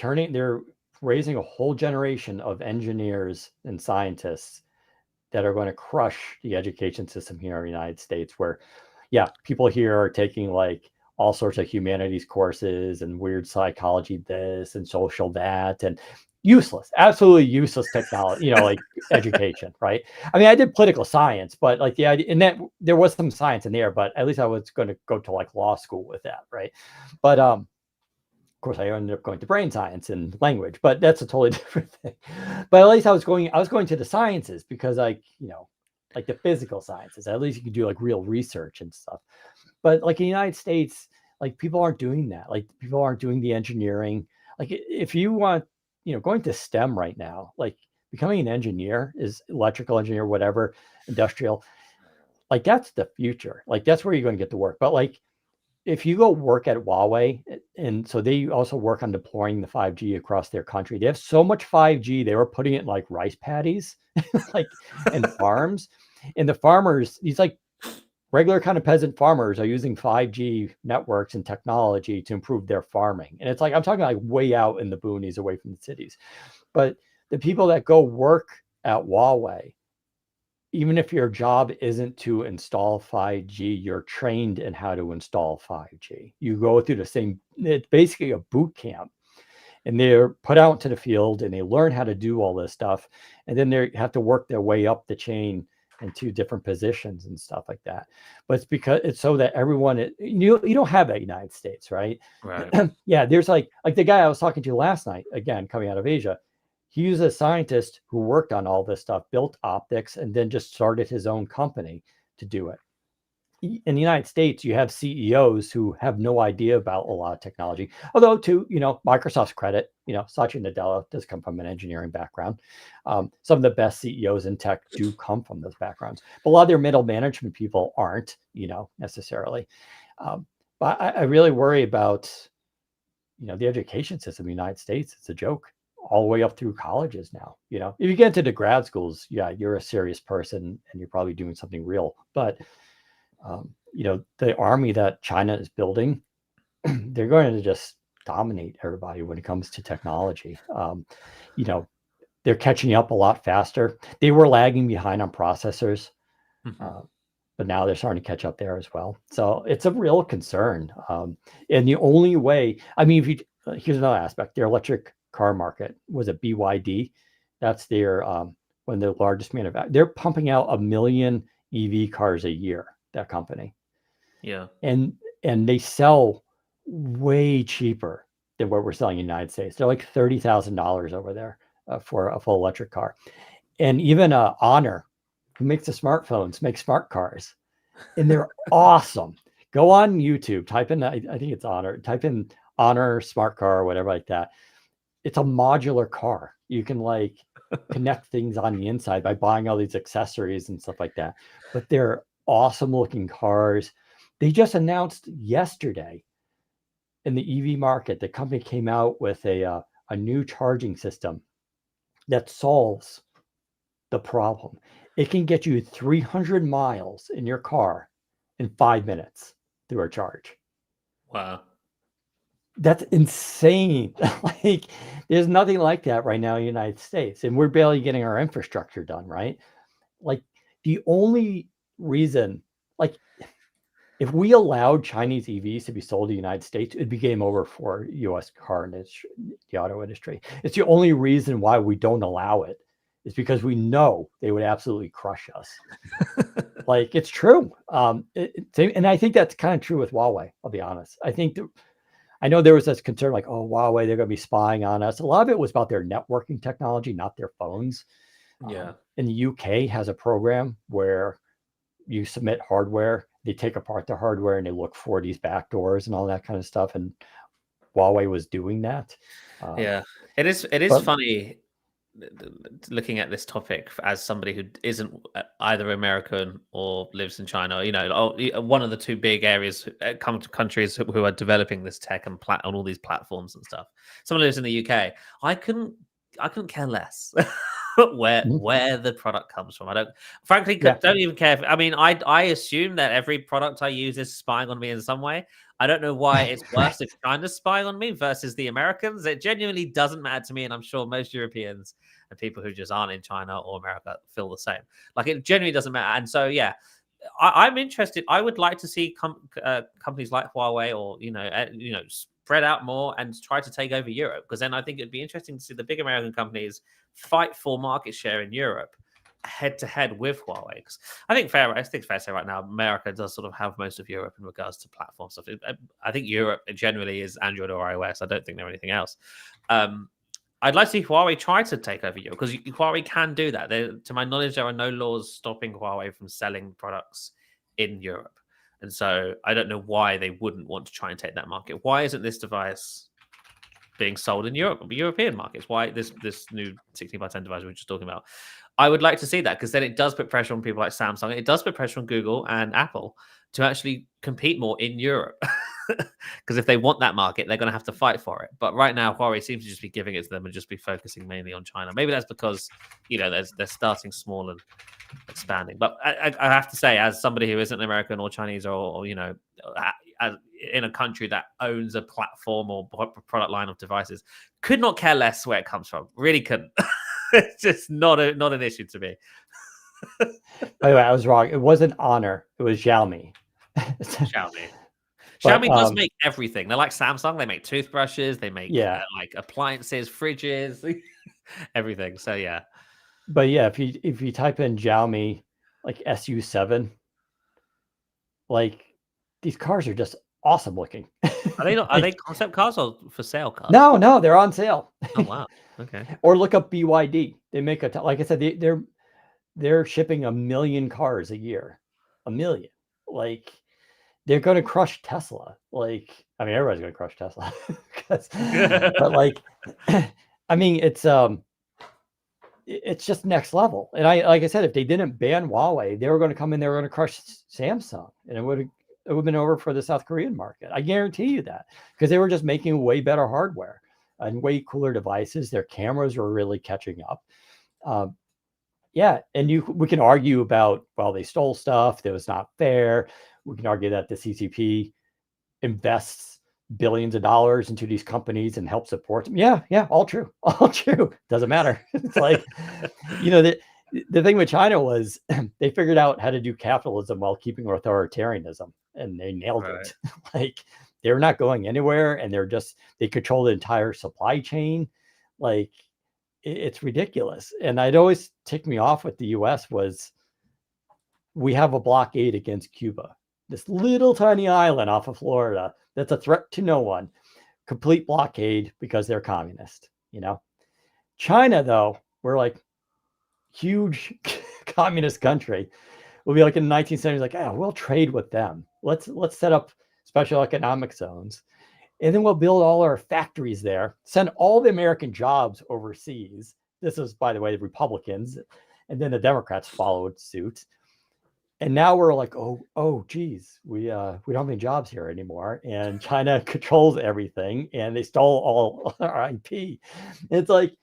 raising a whole generation of engineers and scientists that are going to crush the education system here in the United States, where, yeah, people here are taking like all sorts of humanities courses and weird psychology this and social that, and absolutely useless technology, like education, right? I mean, I did political science, but like the idea, and that there was some science in there, but at least I was going to go to like law school with that, right? But of course, I ended up going to brain science and language, but that's a totally different thing. But at least I was going to the sciences because like the physical sciences, at least you can do like real research and stuff. But like in the United States, like people aren't doing that. Like people aren't doing the engineering. Like if you want, going to STEM right now, like becoming an engineer, is electrical engineer, whatever, industrial, like that's the future. Like that's where you're going to get to work. But like if you go work at Huawei, and so they also work on deploying the 5G across their country. They have so much 5G, they were putting it in like rice paddies, like in farms. And the farmers, these like regular kind of peasant farmers, are using 5G networks and technology to improve their farming. And it's like, I'm talking like way out in the boonies away from the cities. But the people that go work at Huawei, even if your job isn't to install 5G, you're trained in how to install 5G. You go through it's basically a boot camp, and they're put out to the field and they learn how to do all this stuff. And then they have to work their way up the chain into different positions and stuff like that. But it's because it's so that everyone, you don't have that in the United States, right? Right. Yeah, there's like the guy I was talking to last night, again, coming out of Asia. He was a scientist who worked on all this stuff, built optics, and then just started his own company to do it. In the United States, you have CEOs who have no idea about a lot of technology. Although, to Microsoft's credit, Satya Nadella does come from an engineering background. Some of the best CEOs in tech do come from those backgrounds, but a lot of their middle management people aren't, necessarily. But I really worry about, the education system in the United States. It's a joke. all the way up through colleges now. If you get into the grad schools, yeah, you're a serious person and you're probably doing something real. But the army that China is building, they're going to just dominate everybody when it comes to technology. They're catching up a lot faster. They were lagging behind on processors, but now they're starting to catch up there as well. So it's a real concern. And the only way, here's another aspect: their electric car market was a BYD. That's their one of the largest manufacturers. They're pumping out 1 million EV cars a year. That company. Yeah. And they sell way cheaper than what we're selling in the United States. They're like $30,000 over there for a full electric car. And even Honor, who makes the smartphones, makes smart cars, and they're awesome. Go on YouTube, type in, I think it's Honor, type in Honor smart car or whatever like that. It's a modular car. You can like connect things on the inside by buying all these accessories and stuff like that. But they're awesome looking cars. They just announced yesterday in the EV market, the company came out with a new charging system that solves the problem. It can get you 300 miles in your car in 5 minutes through a charge. Wow. That's insane. Like, there's nothing like that right now in the United States. And we're barely getting our infrastructure done, right? Like, the only reason, like, if we allowed Chinese EVs to be sold in the United States, it'd be game over for U.S. car industry, the auto industry. It's the only reason why we don't allow it, is because we know they would absolutely crush us. Like, it's true. And I think that's kind of true with Huawei, I'll be honest. I know there was this concern like, oh, Huawei, they're going to be spying on us. A lot of it was about their networking technology, not their phones. Yeah. In the UK has a program where you submit hardware, they take apart the hardware and they look for these backdoors and all that kind of stuff. And Huawei was doing that. Yeah, it is funny looking at this topic as somebody who isn't either American or lives in China. One of the two big areas come to countries who are developing this tech and on all these platforms and stuff. Someone lives in the UK. I couldn't care less where the product comes from. I don't even care. I assume that every product I use is spying on me in some way. I don't know why it's worse if China's spying on me versus the Americans. It genuinely doesn't matter to me, and I'm sure most Europeans and people who just aren't in China or America feel the same. Like, it genuinely doesn't matter. And so, yeah, I'm interested. I would like to see companies like Huawei or spread out more and try to take over Europe, because then I think it'd be interesting to see the big American companies fight for market share in Europe head to head with Huawei. I think it's fair to say right now, America does sort of have most of Europe in regards to platform stuff. I think Europe generally is Android or iOS. I don't think they're anything else. I'd like to see Huawei try to take over Europe, because Huawei can do that. To my knowledge, there are no laws stopping Huawei from selling products in Europe. And so I don't know why they wouldn't want to try and take that market. Why isn't this device being sold in European markets? Why this new 16x10 device we were just talking about? I would like to see that, because then it does put pressure on people like Samsung. It does put pressure on Google and Apple to actually compete more in Europe. Because if they want that market, they're going to have to fight for it. But right now, Huawei seems to just be giving it to them and just be focusing mainly on China. Maybe that's because they're starting small and expanding. But I have to say, as somebody who isn't American or Chinese or in a country that owns a platform or product line of devices, could not care less where it comes from. Really couldn't. It's just not an issue to me. By the way, I was wrong. It wasn't Honor. It was Xiaomi. Xiaomi does make everything. They're like Samsung. They make toothbrushes. They make like appliances, fridges, everything. So yeah. But yeah, if you type in Xiaomi, like SU7, like, these cars are just awesome looking. Are they not? Are they concept cars or for sale cars? No, they're on sale. Oh wow. Okay. Or look up BYD. They make like I said, they're shipping 1 million cars a year. 1 million. Like, they're going to crush Tesla. Like, everybody's going to crush Tesla. But like, it's just next level. And like I said, if they didn't ban Huawei, they were going to come in, they were going to crush Samsung, and it would have been over for the South Korean market. I guarantee you that, because they were just making way better hardware. and way cooler devices. Their cameras were really catching up. Yeah, and we can argue about, well, they stole stuff, that was not fair. We can argue that the CCP invests billions of dollars into these companies and help support them. Yeah, all true, all true. Doesn't matter. It's like, the thing with China was they figured out how to do capitalism while keeping authoritarianism, and they nailed it. Like, they're not going anywhere, and they control the entire supply chain. Like, it's ridiculous. And I'd always tick me off with the US was we have a blockade against Cuba, this little tiny island off of Florida that's a threat to no one. Complete blockade because they're communist. China, though, we're like huge communist country. We'll be like in the 1970s, like, we'll trade with them. Let's set up special economic zones. And then we'll build all our factories there, send all the American jobs overseas. This is, by the way, the Republicans, and then the Democrats followed suit. And now we're like, geez, we don't have any jobs here anymore. And China controls everything, and they stole all our IP. It's like,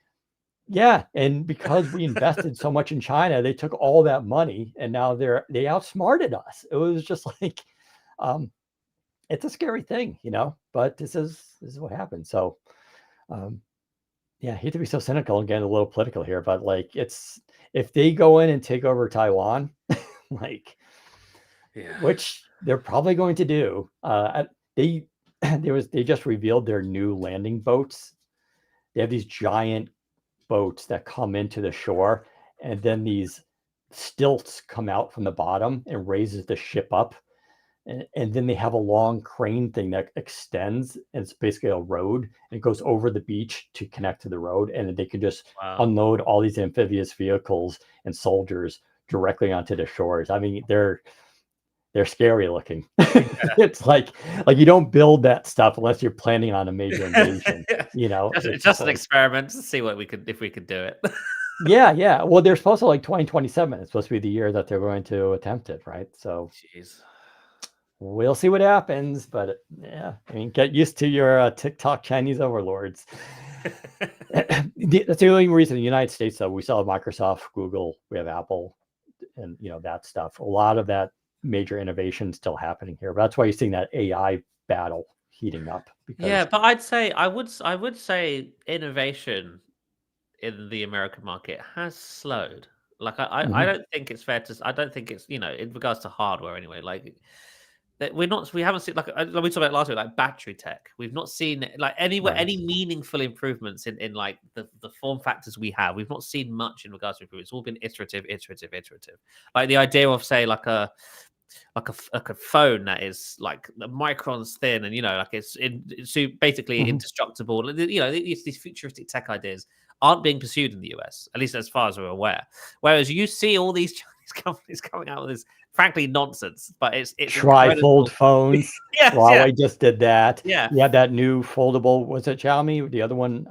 yeah, and because we invested so much in China, they took all that money, and now they outsmarted us. It was just like, it's a scary thing, but this is what happens. So, I hate to be so cynical and get a little political here, but like, if they go in and take over Taiwan, like, which they're probably going to do, they just revealed their new landing boats. They have these giant boats that come into the shore, and then these stilts come out from the bottom and raises the ship up. And then they have a long crane thing that extends, and it's basically a road, and it goes over the beach to connect to the road, and then they can just unload all these amphibious vehicles and soldiers directly onto the shores. I mean, they're scary looking. It's like you don't build that stuff unless you're planning on a major invasion. Just an experiment to see if we could do it. Yeah. Well, they're supposed to, like, 2027. It's supposed to be the year that they're going to attempt it, right? So, jeez. We'll see what happens, but yeah, I mean, get used to your TikTok Chinese overlords. That's the only reason in the United States, though, we still have Microsoft, Google, we have Apple, and that stuff. A lot of that major innovation still happening here. But that's why you're seeing that AI battle heating up. Yeah, but I would say innovation in the American market has slowed. Like, I don't think it's fair to. I don't think it's, in regards to hardware anyway. Like, that we haven't seen, like we talked about last week, like battery tech. We've not seen, like, any meaningful improvements in like the form factors we have. We've not seen much in regards to improvements. It's all been iterative. Like the idea of, say, like a phone that is like microns thin, and like it's basically indestructible. These futuristic tech ideas aren't being pursued in the US, at least as far as we're aware. Whereas you see all these Chinese companies coming out with this, frankly, nonsense. But it's trifold phones. Huawei just did that. Yeah, you have that new foldable. Was it Xiaomi? The other one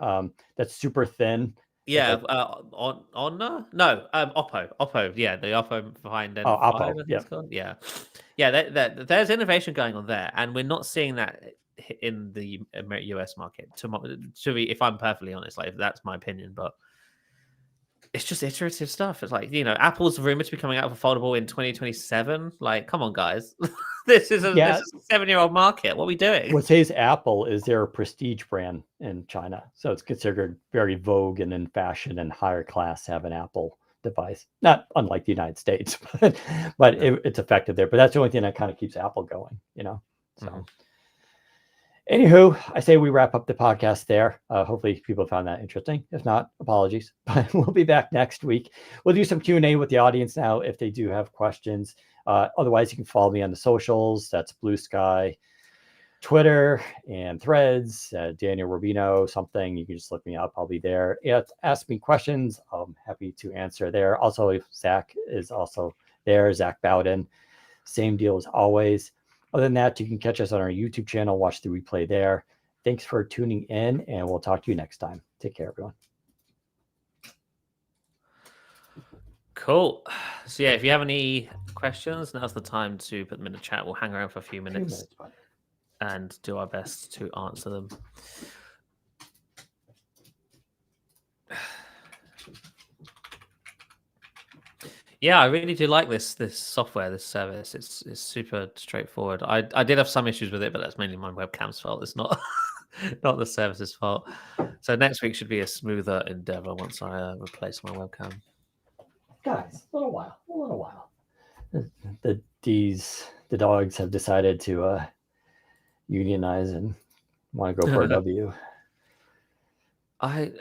that's super thin. Yeah, Honor? No, Oppo. Yeah, the Oppo behind N5, Oppo, I think it's called. Yeah. There's innovation going on there, and we're not seeing that in the US market. If I'm perfectly honest, like, that's my opinion, but it's just iterative stuff. It's like, Apple's rumored to be coming out with a foldable in 2027. Like, come on, guys. This is a 7-year-old market. What are we doing? What says Apple is they're a prestige brand in China. So it's considered very vogue and in fashion and higher class to have an Apple device. Not unlike the United States, but it's effective there. But that's the only thing that kind of keeps Apple going, So anywho, I say we wrap up the podcast there. Hopefully people found that interesting. If not, apologies. But we'll be back next week. We'll do some Q&A with the audience now if they do have questions. Otherwise, you can follow me on the socials. That's Blue Sky, Twitter, and Threads. Daniel Rubino, something. You can just look me up. I'll be there. Ask me questions. I'm happy to answer there. Also, Zach is also there. Zac Bowden. Same deal as always. Other than that, you can catch us on our YouTube channel. Watch the replay there. Thanks for tuning in, and we'll talk to you next time. Take care, everyone. Cool. So yeah, if you have any questions, now's the time to put them in the chat. We'll hang around for a few minutes and do our best to answer them. Yeah, I really do like this software, this service. It's super straightforward. I did have some issues with it, but that's mainly my webcam's fault. It's not not the service's fault. So next week should be a smoother endeavor once I replace my webcam. Guys, a little while. The dogs have decided to unionize and want to go for a W. I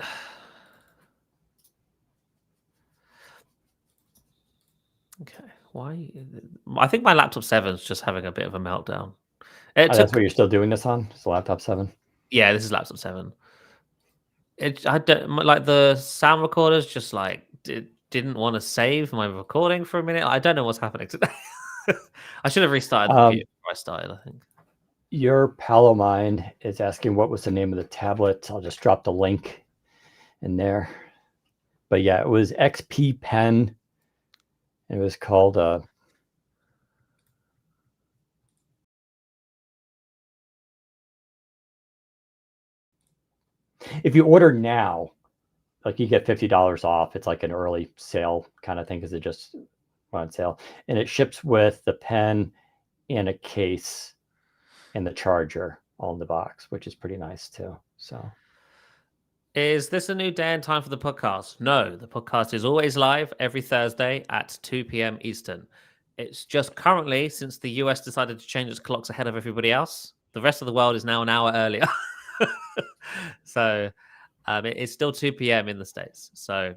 okay. Why? I think my laptop 7's just having a bit of a meltdown. It That's took. what you're still doing this on? It's a laptop 7? Yeah, this is laptop 7. I don't like the sound recorders. Just like didn't want to save my recording for a minute. I don't know what's happening today. I should have restarted the computer before I started, I think. Your Palomine is asking what was the name of the tablet. I'll just drop the link in there. But yeah, it was XP Pen. It was called if you order now, like you get $50 off. It's like an early sale kind of thing because it just went on sale. And it ships with the pen and a case and the charger all in the box, which is pretty nice too. So Is this a new day and time for the podcast? No, the podcast is always live every Thursday at 2 p.m. Eastern. It's just currently, since the US decided to change its clocks ahead of everybody else, the rest of the world is now an hour earlier. So it's still 2 p.m. in the States. So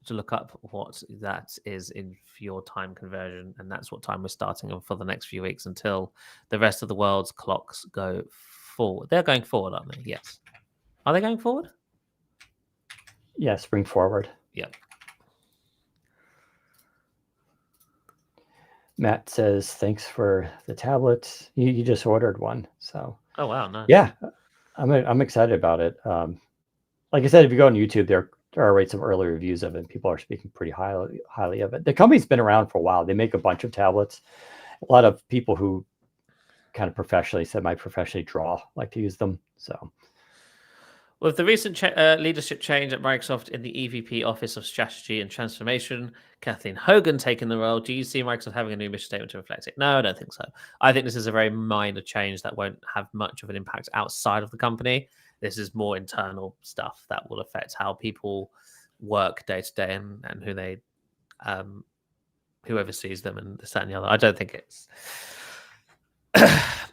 to look up what that is in your time conversion, and that's what time we're starting on for the next few weeks until the rest of the world's clocks go forward. They're going forward, aren't they? Yes. Are they going forward? yeah, spring forward. Yep. Matt says, thanks for the tablet. You just ordered one. So Oh wow, nice. yeah, I'm excited about it. Like I said, if you go on YouTube, there are rates of early reviews of it. People are speaking pretty highly of it. The company's been around for a while. They make a bunch of tablets. A lot of people who kind of professionally, semi-professionally draw like to use them. So With the recent leadership change at Microsoft in the EVP Office of Strategy and Transformation, Kathleen Hogan taking the role, do you see Microsoft having a new mission statement to reflect it? No, I don't think so. I think this is a very minor change that won't have much of an impact outside of the company. This is more internal stuff that will affect how people work day to day and who they who oversees them and this, that, and the other. I don't think it's.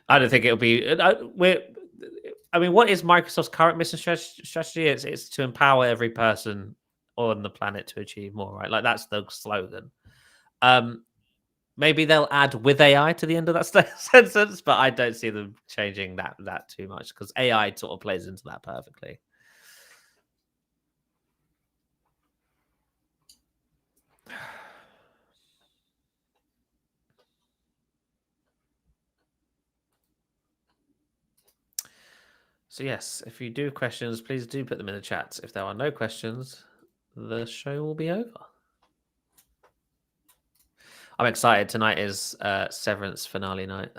I don't think it'll be. I mean, what is Microsoft's current mission strategy? It's to empower every person on the planet to achieve more, right? Like that's the slogan. Maybe they'll add with AI to the end of that sentence, but I don't see them changing that too much because AI sort of plays into that perfectly. So yes, if you do have questions, please do put them in the chat. If there are no questions, the show will be over. I'm excited. Tonight is Severance finale night.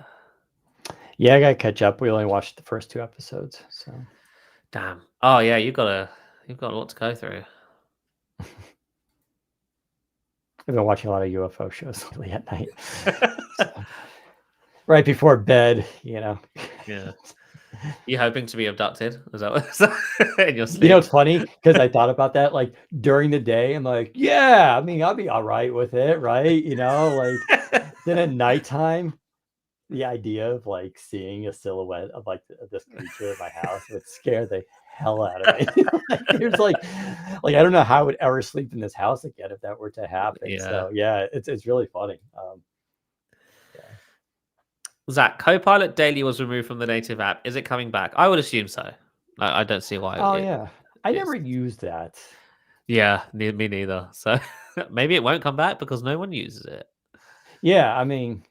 yeah, I gotta catch up. We only watched the first 2 episodes. So damn. Oh yeah, you've got a lot to go through. I've been watching a lot of UFO shows lately at night. So, right before bed, Yeah. You hoping to be abducted? Is that what in your sleep? You know, it's funny because I thought about that. Like during the day, I'm like, yeah, I mean, I'll be all right with it, right? You know, like then at nighttime, the idea of like seeing a silhouette of like this creature in my house would scare the hell out of me. Like, there's like I don't know how I would ever sleep in this house again if that were to happen. Yeah. So yeah, it's really funny. Zac, Copilot Daily was removed from the native app. Is it coming back? I would assume so. I don't see why. Oh yeah, I never used that. Yeah, me neither. So maybe it won't come back because no one uses it. Yeah, I mean,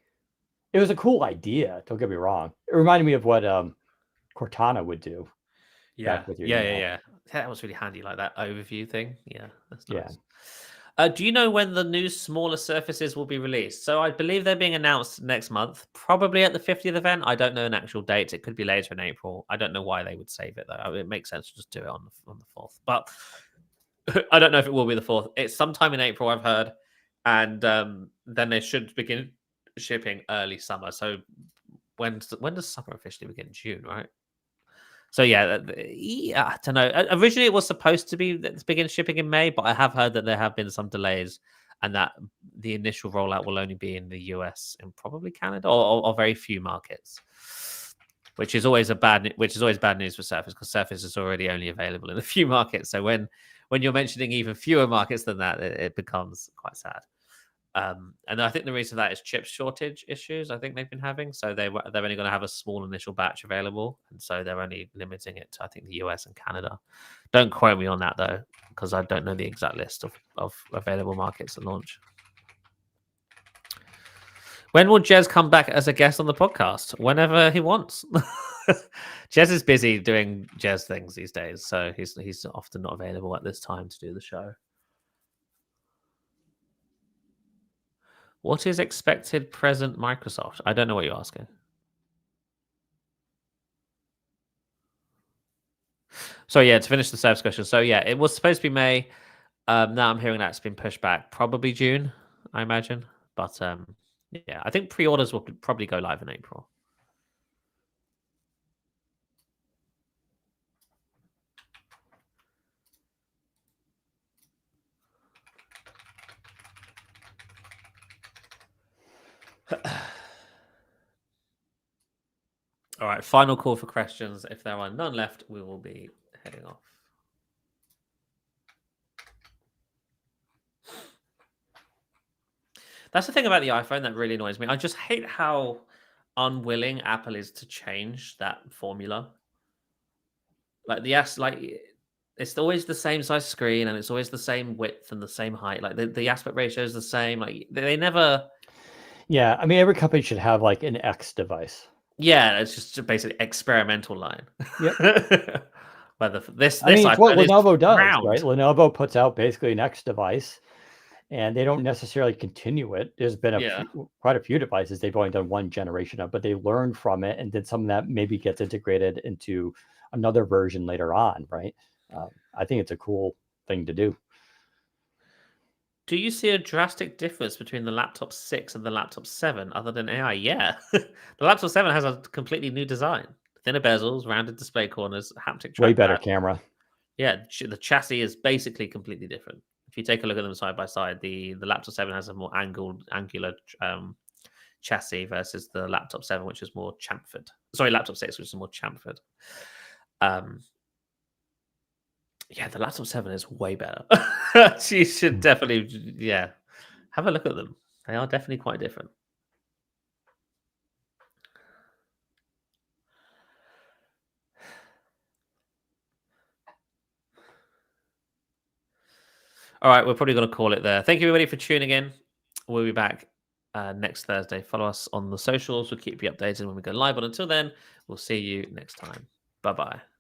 it was a cool idea. Don't get me wrong. It reminded me of what Cortana would do. Yeah, With your yeah. That was really handy, like that overview thing. Yeah, that's nice. Yeah. Do you know when the new smaller surfaces will be released? So I believe they're being announced next month, probably at the 50th event. I don't know an actual date. It could be later in April. I don't know why they would save it though. It makes sense to just do it on the 4th. But I don't know if it will be the 4th. It's sometime in April, I've heard, and then they should begin shipping early summer. So when does summer officially begin? June, right? So yeah, I don't know. Originally, it was supposed to be begin shipping in May, but I have heard that there have been some delays, and that the initial rollout will only be in the US and probably Canada, or very few markets, which is always bad news for Surface, because Surface is already only available in a few markets. So when you're mentioning even fewer markets than that, it becomes quite sad. And I think the reason for that is chip shortage issues. I think they've been having, so they're only going to have a small initial batch available, and so they're only limiting it to, I think, the US and Canada. Don't quote me on that though, because I don't know the exact list of available markets at launch. When will Jez come back as a guest on the podcast? Whenever he wants. Jez is busy doing Jez things these days, so he's often not available at this time to do the show. What is expected present Microsoft? I don't know what you're asking. So yeah, to finish the Surface question. So yeah, it was supposed to be May. Now I'm hearing that it's been pushed back, probably June, I imagine. But yeah, I think pre-orders will probably go live in April. All right, final call for questions. If there are none left, we will be heading off. That's the thing about the iPhone that really annoys me. I just hate how unwilling Apple is to change that formula. Like it's always the same size screen, and it's always the same width and the same height. Like the aspect ratio is the same. Like they never. Yeah, I mean, every company should have like an X device. Yeah, it's just basically experimental line. Yep. Whether this I mean, it's what iPhone is Lenovo does, round. right? Lenovo puts out basically an X device, and they don't necessarily continue it. There's been quite a few devices they've only done one generation of, but they learned from it, and then some of that maybe gets integrated into another version later on, right? I think it's a cool thing to do. Do you see a drastic difference between the laptop 6 and the laptop 7 other than AI? Yeah. The laptop 7 has a completely new design. Thinner bezels, rounded display corners, haptic trackpad. Way better camera. Yeah, the chassis is basically completely different. If you take a look at them side by side, the laptop 7 has a more angular chassis versus the laptop 7, which is more chamfered. Sorry, laptop 6, which is more chamfered. Yeah, the laptop 7 is way better. You should definitely, have a look at them. They are definitely quite different. All right, we're probably going to call it there. Thank you, everybody, for tuning in. We'll be back next Thursday. Follow us on the socials. We'll keep you updated when we go live. But until then, we'll see you next time. Bye-bye.